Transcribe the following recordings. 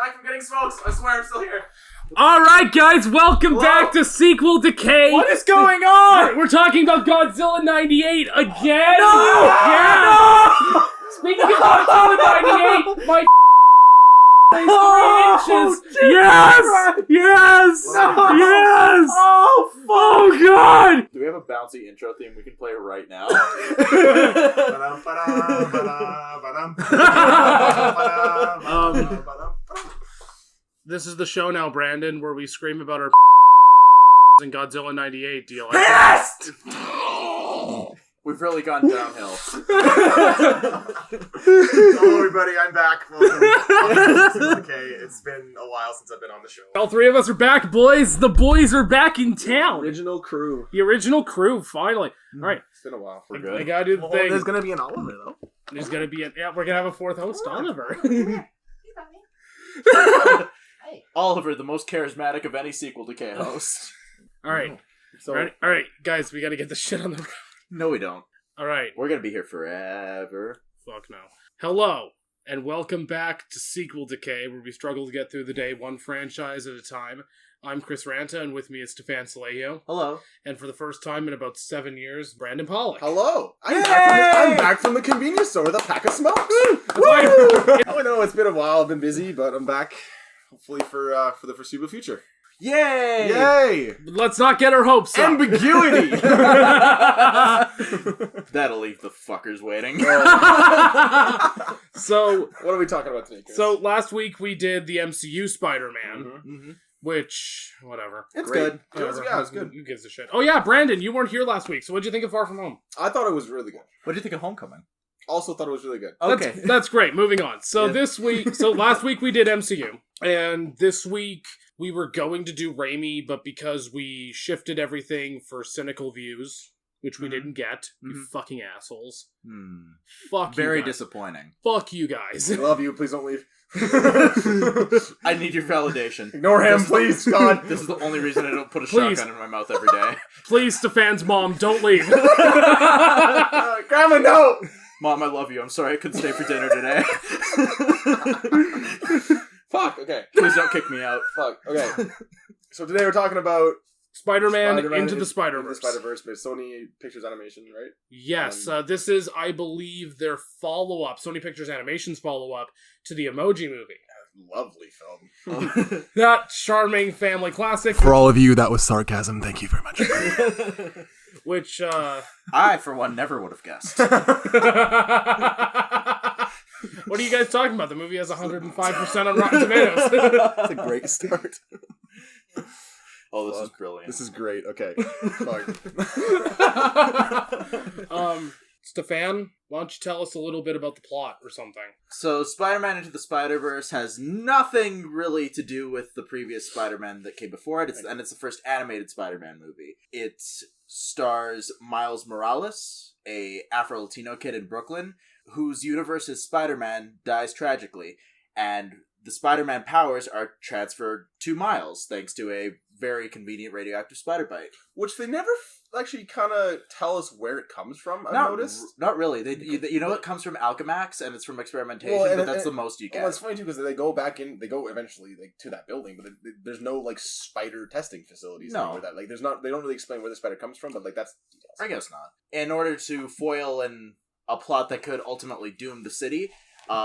back from getting smokes. I swear I'm still here. Alright guys, welcome back to Sequel Decay. What is going on? We're talking about Godzilla 98 again. No! Yeah! No! Speaking of Godzilla 98, my is 3 inches. Yes! Yes! No! Yes! Oh, fuck! Oh god! Do we have a bouncy intro theme we can play right now? This is the show now, Brandon, where we scream about our in Godzilla 98. Do you like Pissed! We've really gone downhill. Hello everybody, I'm back. Welcome to Decay. It's been a while since I've been on the show. All three of us are back, boys. The boys are back in town. Original crew. The original crew, finally. All right. It's been a while. We're I good. gotta do the thing. There's gonna be an Oliver though. There's gonna be we're gonna have a fourth host, Oliver. Oliver, the most charismatic of any Sequel Decay host. All right. So All right, guys, we gotta get this shit on the road. No, we don't. All right. We're gonna be here forever. Fuck no. Hello, and welcome back to Sequel Decay, where we struggle to get through the day one franchise at a time. I'm Chris Ranta, and with me is Stefan Salehio. Hello. And for the first time in about 7 years, Brandon Pollock. hello. I'm Yay! back from the convenience store with a pack of smokes. That's why- I know it's been a while. I've been busy, but I'm back. Hopefully for the foreseeable future. Yay! Yay! Let's not get our hopes up. Ambiguity. That'll leave the fuckers waiting. So, What are we talking about today, Chris? so last week we did the MCU Spider-Man, Mm-hmm. which, whatever. it's Great. good. It was, yeah, it was good. Who gives a shit? Oh yeah, Brandon, you weren't here last week, so what'd you think of Far From Home? I thought it was really good. What do you think of Homecoming? Also thought it was really good. Okay. That's great. Moving on. So Yeah. last week we did MCU, and this week we were going to do Raimi, but because we shifted everything for cynical views, which we Mhm. didn't get, you Mhm. fucking assholes. Hmm. Fuck Very you guys. disappointing. Fuck you guys. I love you. Please don't leave. I need your validation. Ignore him, This- please, God. This is the only reason I don't put a Please. shotgun in my mouth every day. Please, Stefan's mom, don't leave. Grandma, no! Mom, I love you. I'm sorry I couldn't stay for dinner today. Fuck, okay. Please don't kick me out. Fuck, okay. So today we're talking about Spider-Man, Spider-Man into the Spider-Verse. Into the Spider-Verse, but Sony Pictures Animation, right? Yes, this is, I believe, their follow-up, Sony Pictures Animation's follow-up to the Emoji Movie. Lovely film. That charming family classic, For all of you, that was sarcasm. Thank you very much. which, I, for one, never would have guessed. what are you guys talking about? The movie has 105% on Rotten Tomatoes. That's a great start. Oh, this is brilliant. This is great. Okay. Fuck. Stefan, why don't you tell us a little bit about the plot or something? So, Spider-Man Into the Spider-Verse has nothing really to do with the previous Spider-Man that came before it, and it's the first animated Spider-Man movie. It stars Miles Morales, a Afro-Latino kid in Brooklyn, whose universe as Spider-Man dies tragically, and the Spider-Man powers are transferred to Miles, thanks to a very convenient radioactive spider bite. Which they never actually kind of tell us where it comes from, I've noticed. Not really. You know it comes from Alchemax, and it's from experimentation, Well, but that's the most you get. Well, it's funny too because they go back in, they go eventually like to that building, but there's no like spider testing facilities. No. Anywhere that like there's not. They don't really explain where the spider comes from, but like that's details. I guess not. In order to foil a plot that could ultimately doom the city,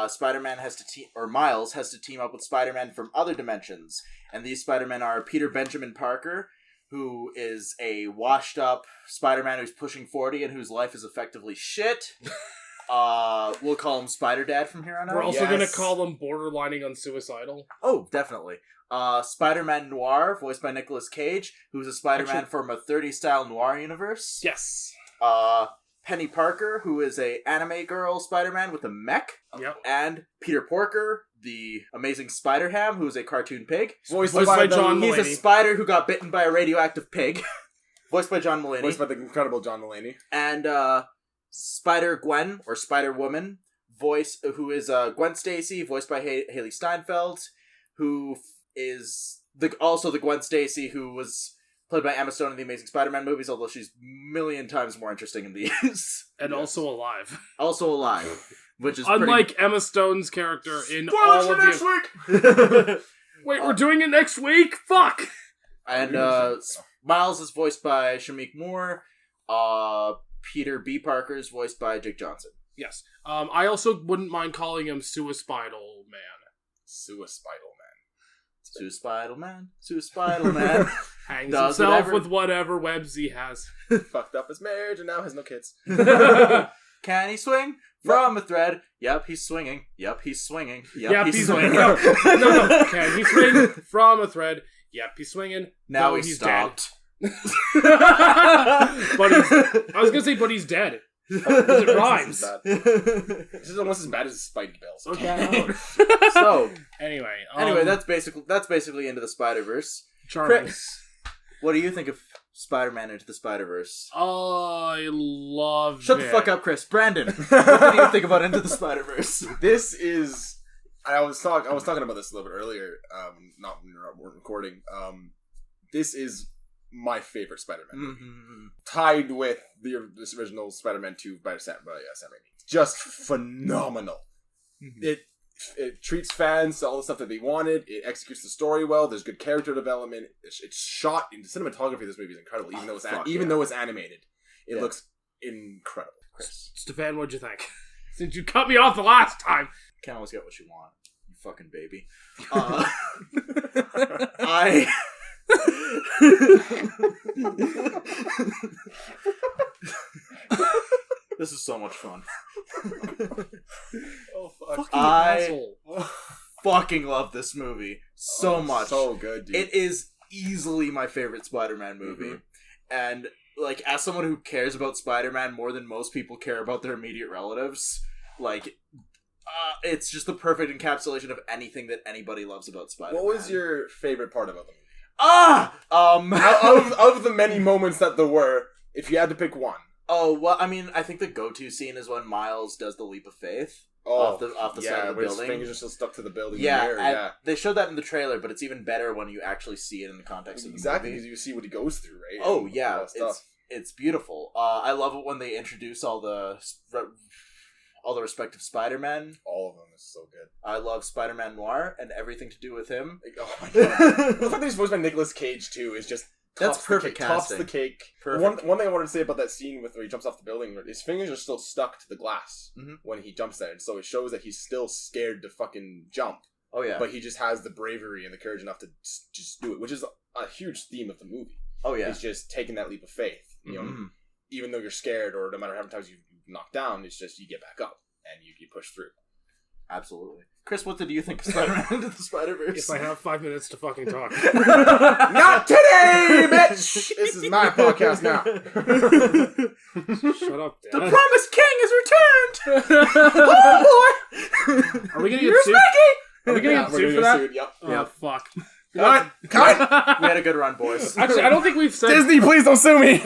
Spider-Man has to Miles has to team up with Spider-Man from other dimensions, and these Spider-Men are Peter Benjamin Parker, who is a washed-up Spider-Man who's pushing 40 and whose life is effectively shit. We'll call him Spider-Dad from here on out. We're also going to Yes. call them borderlining on suicidal. Oh, definitely. Spider-Man Noir, voiced by Nicolas Cage, who's a Spider-Man from a 30s-style noir universe. Yes. Penny Parker, who is a anime girl Spider-Man with a mech. Yep. And Peter Porker, the amazing Spider-Ham, who is a cartoon pig. Voiced by John He's a Mulaney. spider who got bitten by a radioactive pig. Voiced by John Mulaney. Voiced by the incredible John Mulaney. And Spider-Gwen, or Spider-Woman, who is Gwen Stacy, voiced by Haley Steinfeld, who is also the Gwen Stacy who was played by Emma Stone in the Amazing Spider-Man movies, although she's a million times more interesting in these. And also alive. Also alive. which is unlike Emma Stone's character in Spoilers all for of next the... week! Wait, we're doing it next week? Fuck! And Miles is voiced by Shamik Moore. Peter B. Parker is voiced by Jake Johnson. Yes. I also wouldn't mind calling him Suicidal Man. Suicidal man. Suicidal man. Hangs Does himself whatever. with whatever webs he has. Fucked up his marriage and now has no kids. Can he swing from a thread? Yep, he's swinging. Yep, he's swinging. Yep, he's swinging. No. Can he swing from a thread? Yep, he's swinging. Now No, he's stopped. But I was gonna say, but he's dead. Because it rhymes. This is almost as bad as Spidey Bells. Okay. So Anyway, that's basically Into the Spider-Verse. charming. Chris, what do you think of Spider-Man Into the Spider-Verse? I love Shut it. the fuck up, Chris. Brandon, what do you think about Into the Spider-Verse? This is. I was talking about this a little bit earlier. Not when we weren't recording. This is my favorite Spider-Man movie, tied with this original Spider-Man 2 by Sam Raimi. Just phenomenal. It treats fans to all the stuff that they wanted. It executes the story well. There's good character development. It's shot in the cinematography of this movie is incredible. Even though it's animated, it looks incredible. Chris, Stefan, what'd you think? Since you cut me off the last time. can't always get what you want, you fucking baby. This is so much fun. Oh fuck! Fucking I asshole. fucking love this movie so much. So good, dude. It is easily my favorite Spider-Man movie, and like as someone who cares about Spider-Man more than most people care about their immediate relatives, like. It's just the perfect encapsulation of anything that anybody loves about Spider-Man. What was your favorite part about the movie? Of the many moments that there were, if you had to pick one. Oh, well, I mean, I think the go-to scene is when Miles does the leap of faith off the side of the building. His fingers are still stuck to the building. Yeah, in the air, they showed that in the trailer, but it's even better when you actually see it in the context of the exactly, movie. because you see what he goes through, right? Oh, and yeah, all that stuff. it's beautiful. I love it when they introduce all the respective Spider-Men. All of them is so good. I love Spider-Man Noir and everything to do with him. Like, oh my god. The fact that he's voiced by Nicolas Cage, too, is just... That's perfect Tops casting. the cake. Perfect. One thing I wanted to say about that scene where he jumps off the building, his fingers are still stuck to the glass when he jumps there. And so it shows that he's still scared to fucking jump. Oh, yeah. But he just has the bravery and the courage enough to just do it, which is a huge theme of the movie. Oh, yeah. He's just taking that leap of faith. You know, even though you're scared or no matter how many times you've knocked down, it's just you get back up and you push through. Absolutely. Chris, what did you think of Spider-Man Into the Spider-Verse? If I have 5 minutes to fucking talk. Not today, bitch! This is my podcast now. Shut up, The Dad. Promised King has returned! Oh, boy! Are we gonna get sued? Are we gonna get sued for that? Yep. Oh, fuck. Cut! We had a good run, boys. Actually, I don't think we've said... Disney, please don't sue me!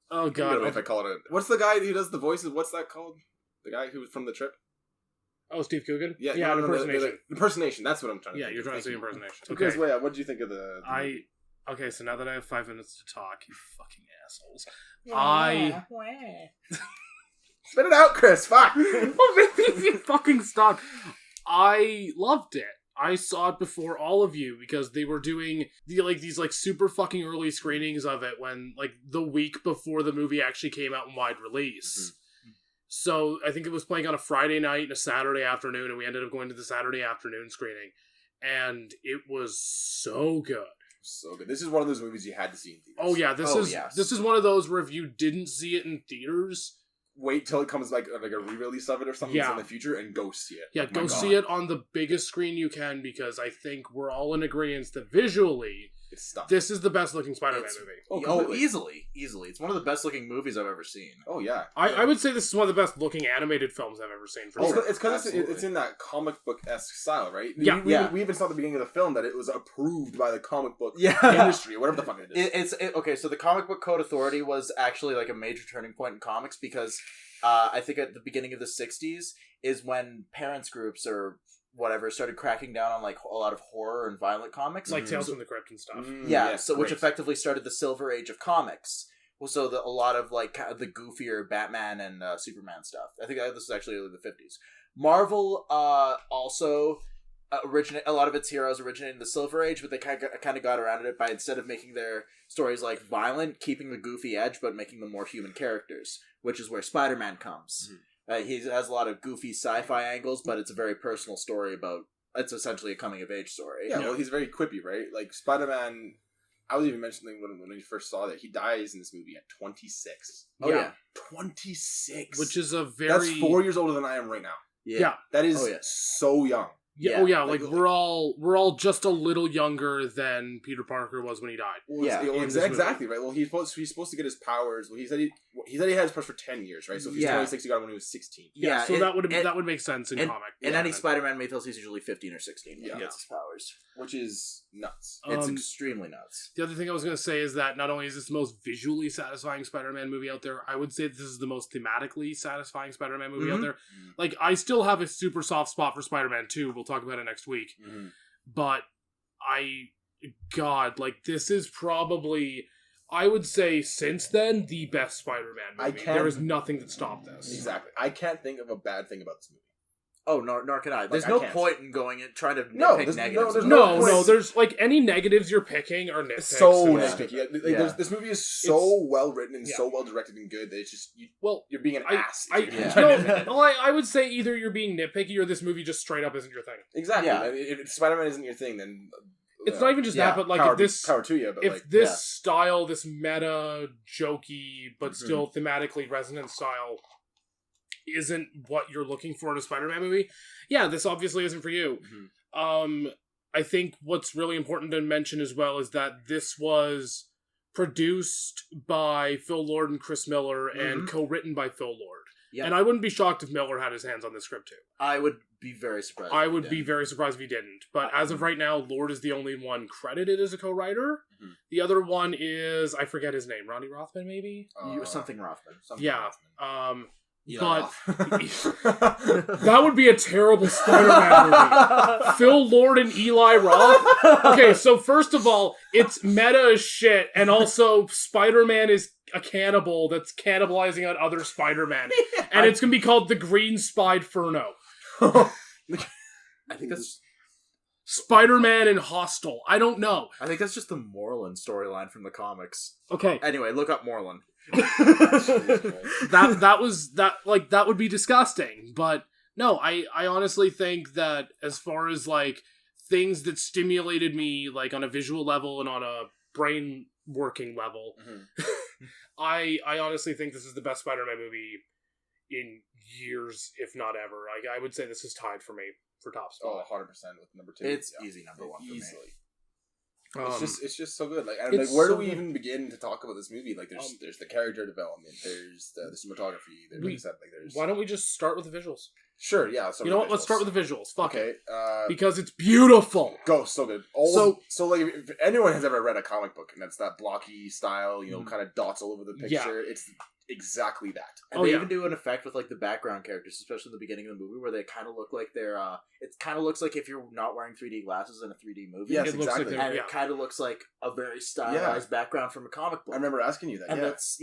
Oh, God. If I call it a... What's the guy who does the voices? What's that called? The guy who was from The Trip? Oh, Steve Coogan? Yeah, impersonation. Impersonation, that's what I'm trying to Yeah, think you're of. trying to say Thank you. impersonation. Because, Okay. what did you think of the Okay, so now that I have 5 minutes to talk, you fucking assholes. Spit it out, Chris, fuck! Well, maybe if you fucking stop. I loved it. I saw it before all of you because they were doing these super fucking early screenings of it when the week before the movie actually came out in wide release. So I think it was playing on a Friday night and a Saturday afternoon, and we ended up going to the Saturday afternoon screening, and it was so good. So good. This is one of those movies you had to see in theaters. Oh yeah, this is one of those where if you didn't see it in theaters, wait till it comes like a re-release of it or something in the future and go see it. Yeah, go see it on the biggest screen you can, because I think we're all in agreement that visually, it's stuff. This is the best looking Spider-Man movie. Easily. It's one of the best looking movies I've ever seen. Oh yeah. I would say this is one of the best looking animated films I've ever seen. For sure. It's because it's in that comic book-esque style, right? Yeah. We even saw at the beginning of the film that it was approved by the comic book industry, or whatever the fuck it is. Okay, so the Comic Book Code Authority was actually like a major turning point in comics because I think at the beginning of the 60s is when parents groups or whatever started cracking down on like a lot of horror and violent comics, like Tales from the Crypt and stuff. Which effectively started the Silver Age of comics, Well, so a lot of like the goofier Batman and Superman stuff. I think this is actually early the 50s. Marvel also a lot of its heroes originated in the Silver Age, but they kind of got around it by, instead of making their stories like violent, keeping the goofy edge, but making them more human characters, which is where Spider-Man comes. He has a lot of goofy sci-fi angles, but it's a very personal story about. It's essentially a coming-of-age story. Yeah, well, he's very quippy, right? Like Spider-Man. I was even mentioning when we first saw that he dies in this movie at 26. Oh yeah, 26, which is a very. That's 4 years older than I am right now. Yeah, that is so young. Yeah. Oh yeah, like we're all just a little younger than Peter Parker was when he died. Well, exactly right. Well, he's supposed to get his powers. Well, he said he had his powers for 10 years, right? So if he's 26, he got him when he was 16. Yeah, so that would make sense in comic. In any Spider-Man mythos, he's usually 15 or 16 when he gets his powers, which is nuts. It's extremely nuts. The other thing I was going to say is that not only is this the most visually satisfying Spider-Man movie out there, I would say this is the most thematically satisfying Spider-Man movie out there. Like, I still have a super soft spot for Spider-Man 2. We'll talk about it next week. But this is probably, I would say, since then, the best Spider-Man movie. There is nothing that stopped this. Exactly. I can't think of a bad thing about this movie. Oh, nor can I. There's no point in going and trying to pick negatives. There's like any negatives you're picking are nitpicks. So nitpicky. This movie is so well written and so well directed and good that it's just you're being an ass. I would say either you're being nitpicky or this movie just straight up isn't your thing. Exactly. Yeah. If Spider-Man isn't your thing, then it's not even just that, but like power to you. But if this style, this meta, jokey, but still thematically resonant style isn't what you're looking for in a Spider-Man movie, this obviously isn't for you. I think what's really important to mention as well is that this was produced by Phil Lord and Chris Miller and co-written by Phil Lord. And I wouldn't be shocked if Miller had his hands on this script too. I would be very surprised. I would be very surprised if he didn't. But as of right now, Lord is the only one credited as a co-writer. The other one is, I forget his name, Ronnie Rothman maybe? Something Rothman. Rothman. But that would be a terrible Spider-Man movie. Phil Lord and Eli Roth. Okay, so first of all, it's meta as shit, and also Spider-Man is a cannibal that's cannibalizing on other Spider-Man. And it's going to be called The Green Spiderferno. I think that's... Spider-Man and Hostile. I don't know. I think that's just the Moreland storyline from the comics. Okay. Anyway, look up Moreland. that would be disgusting, but no, I honestly think that as far as like things that stimulated me like on a visual level and on a brain working level, I honestly think this is the best Spider-Man movie in years, if not ever. I would say this is tied for me for top spot. 100% with number 2. It's easy number 1 for me. It's just so good. Like where do we even begin to talk about this movie? Like there's the character development, there's the cinematography. Why don't we just start with the visuals? Sure, yeah. You know what? Let's start with the visuals. Fuck it. Because it's beautiful. So good. So like if anyone has ever read a comic book and that's that blocky style, kind of dots all over the picture, it's exactly that. And they even do an effect with like the background characters, especially in the beginning of the movie, where they kind of look like they're it kind of looks like if you're not wearing 3D glasses in a 3D movie. Yes, exactly. It kind of looks like a very stylized background from a comic book. I remember asking you that. And that's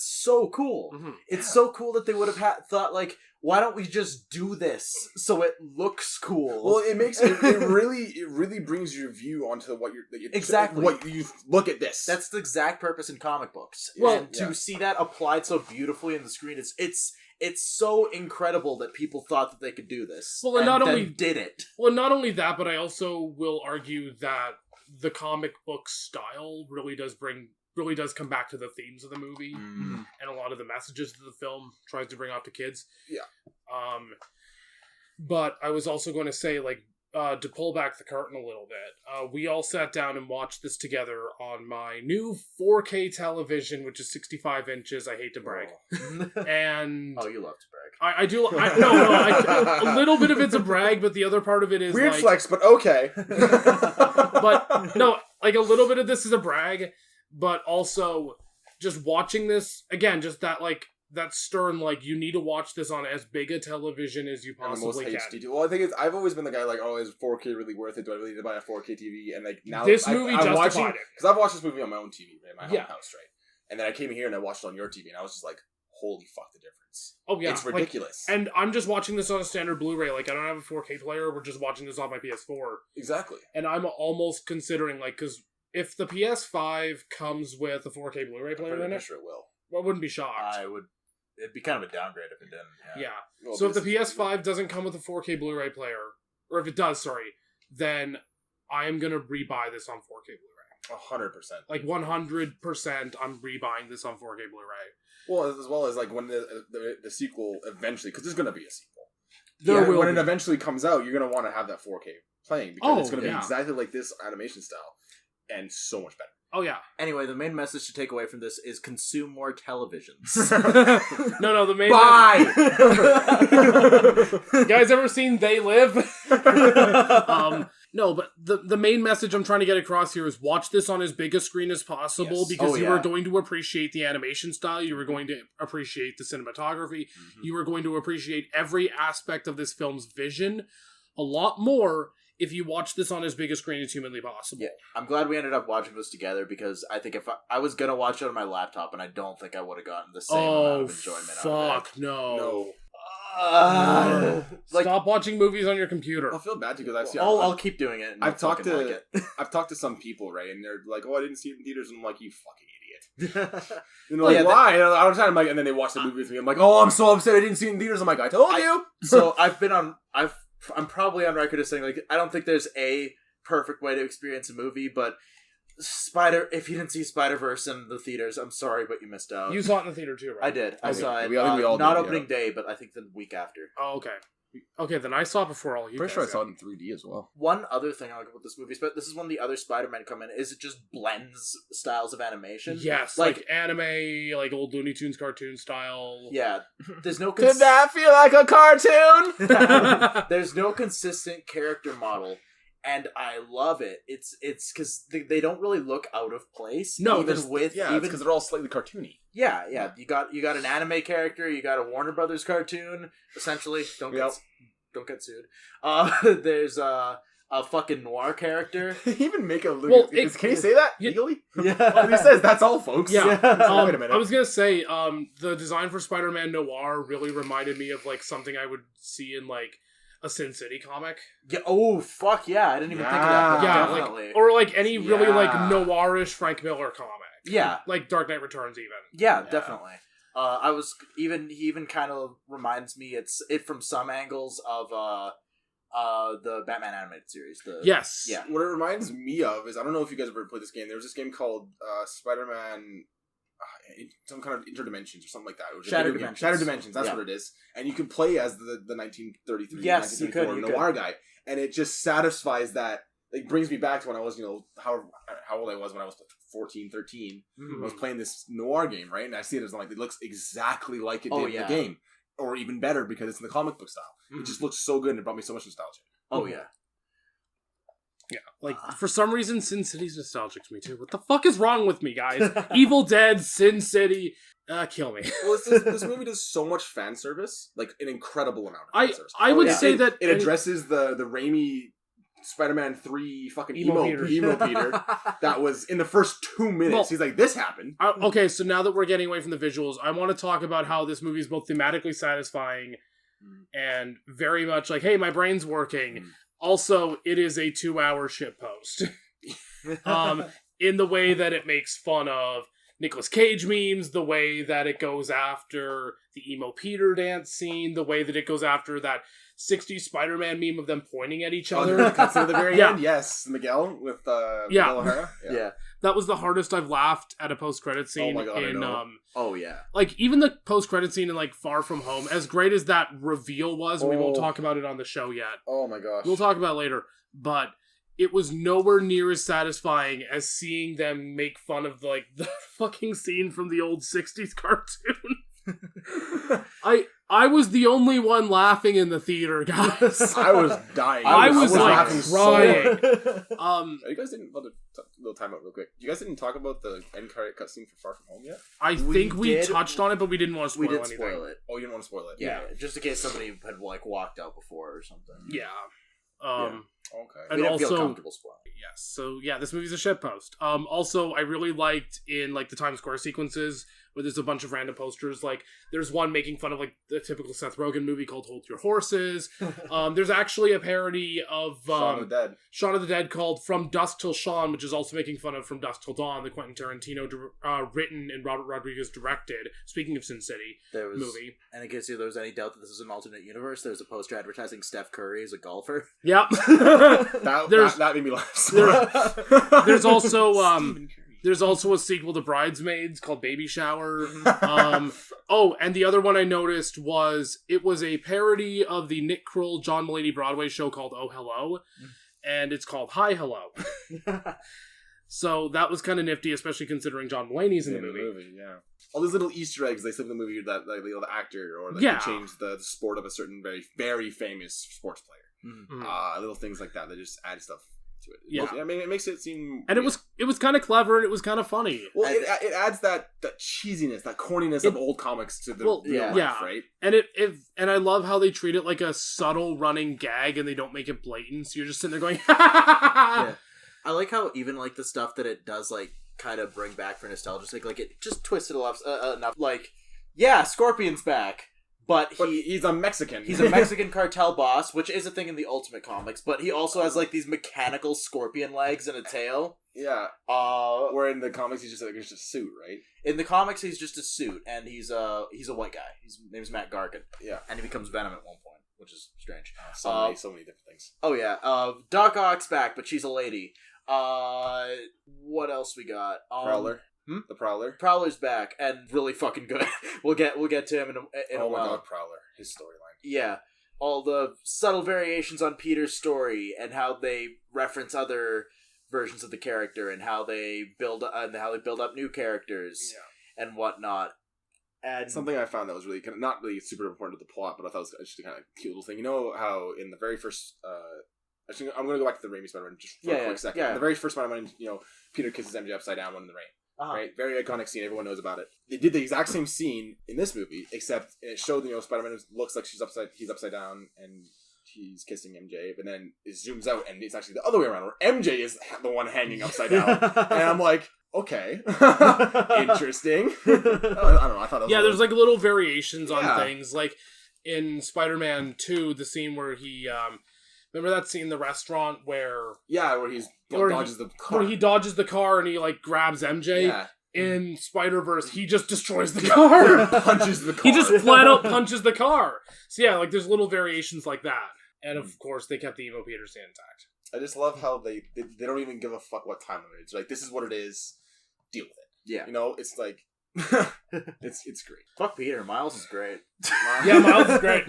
so cool. It's so cool that they would have thought like, why don't we just do this so it looks cool? Well, it makes it really brings your view onto what you're exactly what you look at this. That's the exact purpose in comic books. Well, and to see that applied so beautifully in the screen, it's so incredible that people thought that they could do this. Well, and not only did it. Well, not only that, but I also will argue that the comic book style really does come back to the themes of the movie and a lot of the messages that the film tries to bring off to kids. Yeah. But I was also going to say, like, to pull back the curtain a little bit, we all sat down and watched this together on my new 4K television, which is 65 inches. I hate to brag. And you love to brag. I do. A little bit of it's a brag, but the other part of it is weird flex, but okay. But no, like a little bit of this is a brag. But also, just watching this, again, just that stern, you need to watch this on as big a television as you possibly can. HD. Well, I think I've always been the guy, is 4K really worth it? Do I really need to buy a 4K TV? And, now... This movie justified it. Because I've watched this movie on my own TV, right? My home house, right? And then I came here and I watched it on your TV, and I was just like, holy fuck, the difference. Oh, yeah. It's ridiculous. And I'm just watching this on a standard Blu-ray. Like, I don't have a 4K player. We're just watching this on my PS4. Exactly. And I'm almost considering, like, because if the PS5 comes with a 4K Blu-ray player in it, sure it will. I wouldn't be shocked. It'd be kind of a downgrade if it didn't. Yeah. Well, So if the PS5 doesn't come with a 4K Blu-ray player, or if it does, then I am going to rebuy this on 4K Blu-ray. 100%. Like 100%, I'm rebuying this on 4K Blu-ray. Well, as well as like when the sequel eventually, because there's going to be a sequel. When it eventually comes out, you're going to want to have that 4K playing because it's going to be exactly like this animation style and so much better. Oh, yeah. Anyway, the main message to take away from this is consume more televisions. No, the main... Bye! You guys ever seen They Live? No, but the main message I'm trying to get across here is watch this on as big a screen as possible because you are going to appreciate the animation style, you are going to appreciate the cinematography, you are going to appreciate every aspect of this film's vision a lot more if you watch this on as big a screen as humanly possible. Yeah, I'm glad we ended up watching this together because I think if I was going to watch it on my laptop and I don't think I would have gotten the same amount of enjoyment out of it. No. Like, stop watching movies on your computer. I feel bad because I've seen. I'll keep doing it. I've talked to some people, right, and they're like, "Oh, I didn't see it in theaters," and I'm like, "You fucking idiot!" And they're like, "Why?" And then they watch the movie with me. I'm like, "Oh, I'm so upset I didn't see it in theaters." I'm like, "I told you." So I'm probably on record as saying like I don't think there's a perfect way to experience a movie, but if you didn't see Spiderverse in the theaters, I'm sorry, but you missed out. You saw it in the theater too, right? I did. I saw it. We all not did, opening day, but I think the week after. Oh, okay. Okay, then I saw it before all you. Pretty sure I saw it in 3D as well. One other thing I like about this movie, but this is when the other Spider-Man come in, is it just blends styles of animation. Yes, like anime, like old Looney Tunes cartoon style. Yeah, there's no. Did that feel like a cartoon? There's no consistent character model. And I love it. It's because they don't really look out of place. No, because they're all slightly cartoony. Yeah. You got an anime character. You got a Warner Brothers cartoon. Essentially, don't get sued. There's a fucking noir character. Even make a look. Can you say that legally? Yeah. Well, he says that's all, folks. Yeah. Wait a minute. I was gonna say, the design for Spider-Man Noir really reminded me of like something I would see in like a Sin City comic. Yeah. Oh fuck yeah! I didn't even think of that. Yeah, definitely. or like any really like noirish Frank Miller comic. Yeah, like Dark Knight Returns, even. Yeah, definitely. He even kind of reminds me. It's from some angles of the Batman animated series. Yes. Yeah. What it reminds me of is I don't know if you guys ever played this game. There was this game called Spider-Man. Some kind of interdimensions or something like that. It was Shattered Dimensions. Shattered Dimensions, that's what it is. And you could play as the 1933, yes, 1934 noir guy. And it just satisfies that. It brings me back to when I was, how old I was when I was 14, 13. Mm-hmm. I was playing this noir game, right? And I see it as like, it looks exactly like it did in the game. Or even better because it's in the comic book style. Mm-hmm. It just looks so good and it brought me so much nostalgia. Oh, yeah. Yeah, like, for some reason, Sin City's nostalgic to me, too. What the fuck is wrong with me, guys? Evil Dead, Sin City, kill me. Well, this movie does so much fan service, like, an incredible amount of fan service. I would say that... It addresses the Raimi Spider-Man 3 fucking emo Peter that was in the first 2 minutes. Well, he's like, this happened. Okay, so now that we're getting away from the visuals, I want to talk about how this movie is both thematically satisfying and very much like, hey, my brain's working. Also, it is a 2-hour shitpost. In the way that it makes fun of Nicolas Cage memes, the way that it goes after the emo Peter dance scene, the way that it goes after that 60s Spider-Man meme of them pointing at each other. The cutscene at the very end? Yes, Miguel with Miguel O'Hara. Yeah. That was the hardest I've laughed at a post-credit scene. Oh my God, in, I know. Oh yeah. Like, even the post-credit scene in, like, Far From Home, as great as that reveal was, and we won't talk about it on the show yet. Oh my gosh. We'll talk about it later. But it was nowhere near as satisfying as seeing them make fun of, like, the fucking scene from the old 60s cartoon. I was the only one laughing in the theater, guys. I was dying. I was like crying. You guys didn't. Little time out real quick. You guys didn't talk about the end credit cutscene for Far From Home yet? I think we touched on it, but we didn't want to spoil anything. Spoil it. Oh, you didn't want to spoil it? Yeah, just in case somebody had like walked out before or something. Yeah. Okay. And we didn't also, feel comfortable spoiling. yes. So yeah, this movie's a shitpost. Also, I really liked in like the Times Square sequences where there's a bunch of random posters. Like there's one making fun of like the typical Seth Rogen movie called Hold Your Horses. There's actually a parody of Shaun of the Dead. Shaun of the Dead called From Dusk Till Dawn, which is also making fun of From Dusk Till Dawn, the Quentin Tarantino written and Robert Rodriguez directed. Speaking of Sin City movie. And in case there was any doubt that this is an alternate universe, there's a poster advertising Steph Curry as a golfer. Yep. that made me laugh. There's also there's also a sequel to Bridesmaids called Baby Shower. And the other one I noticed was it was a parody of the Nick Kroll, John Mulaney Broadway show called Oh Hello, and it's called Hi Hello. So that was kind of nifty, especially considering John Mulaney's in the movie. Yeah. All these little Easter eggs they slip in the movie that like, the actor or like they change the sport of a certain very, very famous sports player. Mm-hmm. Little things like that just add stuff to it. Yeah. I mean, it makes it seem... And it was kind of clever and it was kind of funny. Well, it adds that cheesiness, that corniness of old comics to the real life, right? And and I love how they treat it like a subtle running gag and they don't make it blatant. So you're just sitting there going, yeah. I like how even like the stuff that it does like kind of bring back for nostalgia's sake, like it just twisted enough. Like, yeah, Scorpion's back. But he's a Mexican. He's a Mexican cartel boss, which is a thing in the Ultimate Comics. But he also has like these mechanical scorpion legs and a tail. Yeah. Where in the comics he's just like a suit, right? In the comics he's just a suit, and he's a white guy. His name's Matt Gargan. Yeah. And he becomes Venom at one point, which is strange. So many different things. Oh yeah. Doc Ock's back, but she's a lady. What else we got? Prowler. The Prowler. Prowler's back and really fucking good. we'll get to him in a while. Oh my god, Prowler. His storyline. Yeah. All the subtle variations on Peter's story and how they reference other versions of the character and how they build up new characters and whatnot. And something I found that was really kind of not really super important to the plot, but I thought it was actually kind of a cute little thing. You know how in the very first actually, I'm going to go back to the Raimi Spider-Man just for a quick second. Yeah. The very first Spider-Man, Peter kisses MJ upside down when in the rain. Right? Very iconic scene. Everyone knows about it. They did the exact same scene in this movie, except it showed, Spider-Man looks like he's upside down and he's kissing MJ, but then it zooms out and it's actually the other way around, where MJ is the one hanging upside down. And I'm like, okay. Interesting. I don't know. I thought it was there's like little variations on things. Like in Spider-Man 2, the scene where he... remember that scene in the restaurant where... Yeah, where he dodges the car. Where he dodges the car and he, like, grabs MJ. Yeah. In Spider-Verse, he just destroys the car. Punches the car. He just flat out punches the car. So yeah, like, there's little variations like that. And of course, they kept the emo Peter scene intact. I just love how they don't even give a fuck what time it is. Like, this is what it is. Deal with it. Yeah. It's like... it's great. Fuck Peter. Miles is great. Yeah, Miles is great.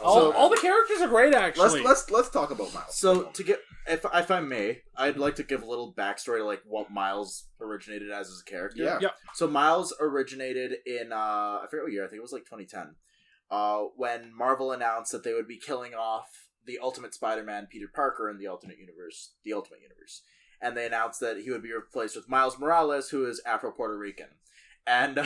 all the characters are great, actually. Let's talk about Miles. So to get, if I may, I'd like to give a little backstory to like what Miles originated as a character. Yeah. So Miles originated in I forget what year. I think it was like 2010. When Marvel announced that they would be killing off the Ultimate Spider-Man, Peter Parker, in the Ultimate Universe, and they announced that he would be replaced with Miles Morales, who is Afro-Puerto Rican. And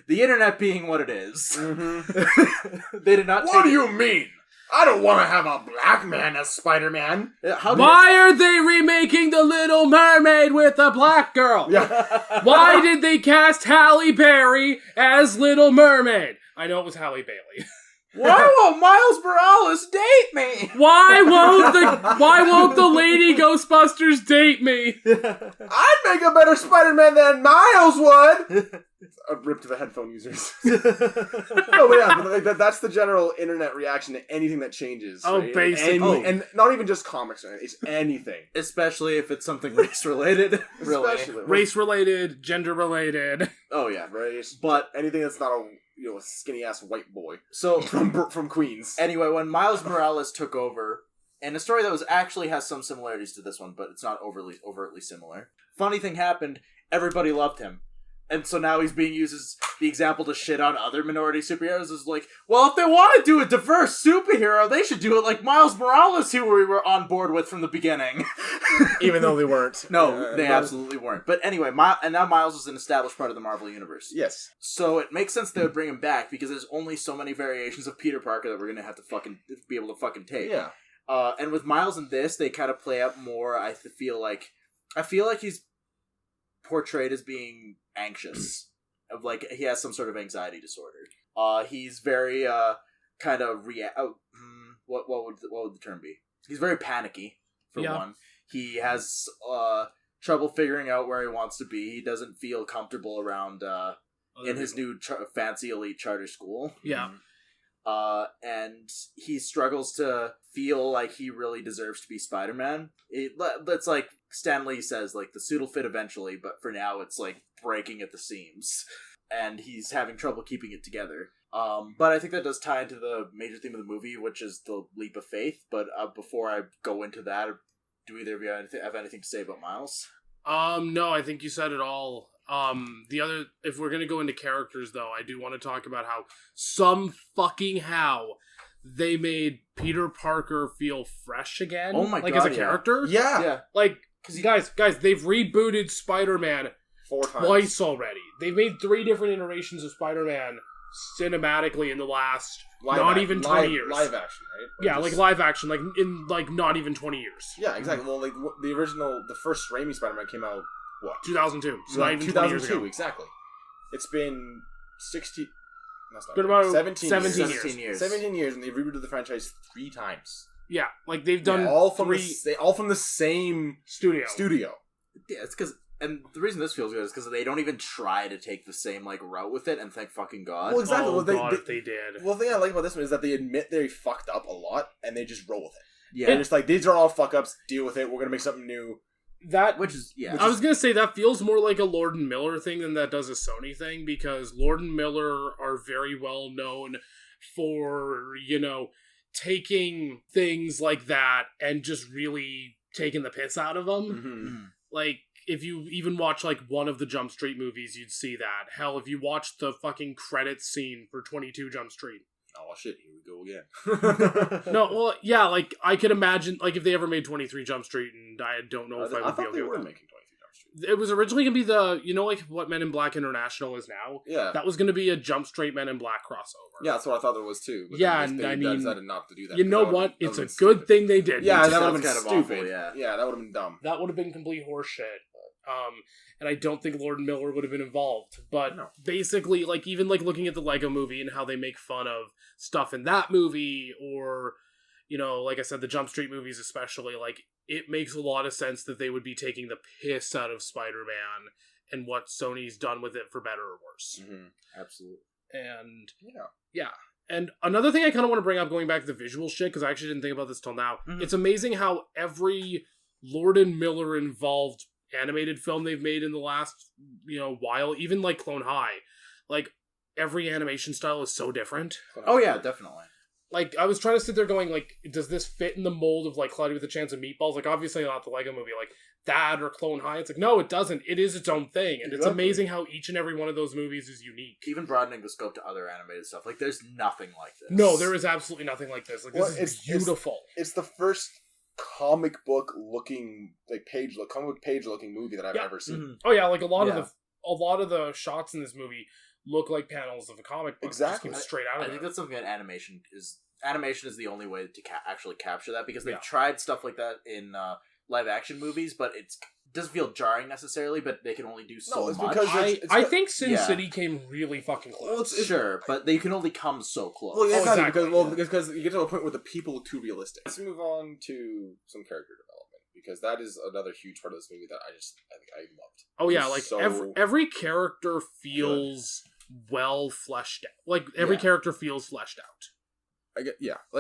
the internet being what it is, they did not. What do you mean? I don't want to have a black man as Spider-Man. Why are they remaking The Little Mermaid with a black girl? Yeah. Why did they cast Halle Berry as Little Mermaid? I know it was Halle Bailey. Why won't Miles Morales date me? Why won't the Lady Ghostbusters date me? I'd make a better Spider-Man than Miles would. A rip to the headphone users. No, but yeah, that's the general internet reaction to anything that changes. Oh, right? basically. And not even just comics, it's anything. Especially if it's something race-related. Really. Race-related, gender-related. Oh, yeah. Race. But anything that's not a skinny-ass white boy. So from Queens. Anyway, when Miles Morales took over, and a story that actually has some similarities to this one, but it's not overtly similar. Funny thing happened, everybody loved him. And so now he's being used as the example to shit on other minority superheroes. Is like, well, if they want to do a diverse superhero, they should do it like Miles Morales, who we were on board with from the beginning. Even though they weren't. No, they absolutely weren't. But anyway, and now Miles is an established part of the Marvel Universe. Yes. So it makes sense they would bring him back because there's only so many variations of Peter Parker that we're going to have to fucking be able to fucking take. Yeah. And with Miles in this, they kind of play up more. I feel like he's portrayed as being anxious, of like he has some sort of anxiety disorder. He's very kind of what would the term be? He's very panicky for one. He has trouble figuring out where he wants to be. He doesn't feel comfortable around in his new fancy elite charter school. Yeah. And he struggles to feel like he really deserves to be Spider-Man. That's like Stan Lee says, like, the suit will fit eventually, but for now it's like breaking at the seams. And he's having trouble keeping it together. But I think that does tie into the major theme of the movie, which is the leap of faith. But before I go into that, do either of you have anything to say about Miles? No, I think you said it all. If we're gonna go into characters, though, I do want to talk about how how they made Peter Parker feel fresh again. Oh my god! As a character, Yeah. Like, guys, they've rebooted Spider-Man 4 times. twice already. They've made 3 different iterations of Spider-Man cinematically in the last not even 20 years. Live action, right? Yeah, like live action, like in like not even 20 years. Yeah, exactly. Well, like the first Raimi Spider-Man came out, what? 2002. So not even 20 years ago. Exactly. It's been 16... Been about 17 years. 17 years, and they've rebooted the franchise 3 times. Yeah, like they've done all from the same studio. Yeah, it's because... And the reason this feels good is because they don't even try to take the same like route with it, and thank fucking God. Well, exactly. Oh, well, God, if they did. Well, the thing I like about this one is that they admit they fucked up a lot, and they just roll with it. Yeah. And it's like, these are all fuck-ups, deal with it, we're gonna make something new. Which is I was gonna say that feels more like a Lord and Miller thing than that does a Sony thing, because Lord and Miller are very well known for, taking things like that and just really taking the piss out of them. Mm-hmm. Like, if you even watch, like, one of the Jump Street movies, you'd see that. Hell, if you watch the fucking credits scene for 22 Jump Street. Oh, shit, here we go again. No, well, yeah, like, I could imagine, like, if they ever made 23 Jump Street, and I don't know if I would be okay with that. making 23 Jump Street. It was originally going to be the, like, what Men in Black International is now? Yeah. That was going to be a Jump Street Men in Black crossover. Yeah, that's what I thought there was, too. But Yeah, they and I mean, decided not to do that. You know what? It's a good thing they did. Yeah, that would have been kind of stupid. awful, yeah. Yeah, that would have been dumb. That would have been complete horseshit. And I don't think Lord and Miller would have been involved. But basically, like, even like looking at the Lego movie and how they make fun of stuff in that movie, or, like I said, the Jump Street movies especially, like, it makes a lot of sense that they would be taking the piss out of Spider-Man and what Sony's done with it, for better or worse. Mm-hmm. Absolutely. And yeah. And another thing I kind of want to bring up, going back to the visual shit, because I actually didn't think about this till now. Mm-hmm. It's amazing how every Lord and Miller involved animated film they've made in the last, while, even like Clone High, like, every animation style is so different. Oh yeah, definitely. Like, I was trying to sit there going, like, does this fit in the mold of, like, Cloudy with a Chance of Meatballs? Like, obviously not the Lego movie, like, that or Clone High. It's like, no, it doesn't. It is its own thing. And It's amazing how each and every one of those movies is unique. Even broadening the scope to other animated stuff. Like, there's nothing like this. No, there is absolutely nothing like this. Like, this is beautiful. It's the first comic book looking, like, comic book page looking movie that I've ever seen. Mm-hmm. Oh yeah, like a lot of the shots in this movie look like panels of a comic book. Exactly. Just came straight out of I think it. that's something that animation is the only way to actually capture that, because they've tried stuff like that in live action movies, but it doesn't feel jarring necessarily, but they can only do so much. I think Sin City came really fucking close. Well, sure, but they can only come so close. Well, yeah, exactly. because you get to a point where the people are too realistic. Let's move on to some character development, because that is another huge part of this movie that I think I loved. Oh yeah, like every character feels well fleshed out. Like every character feels fleshed out. I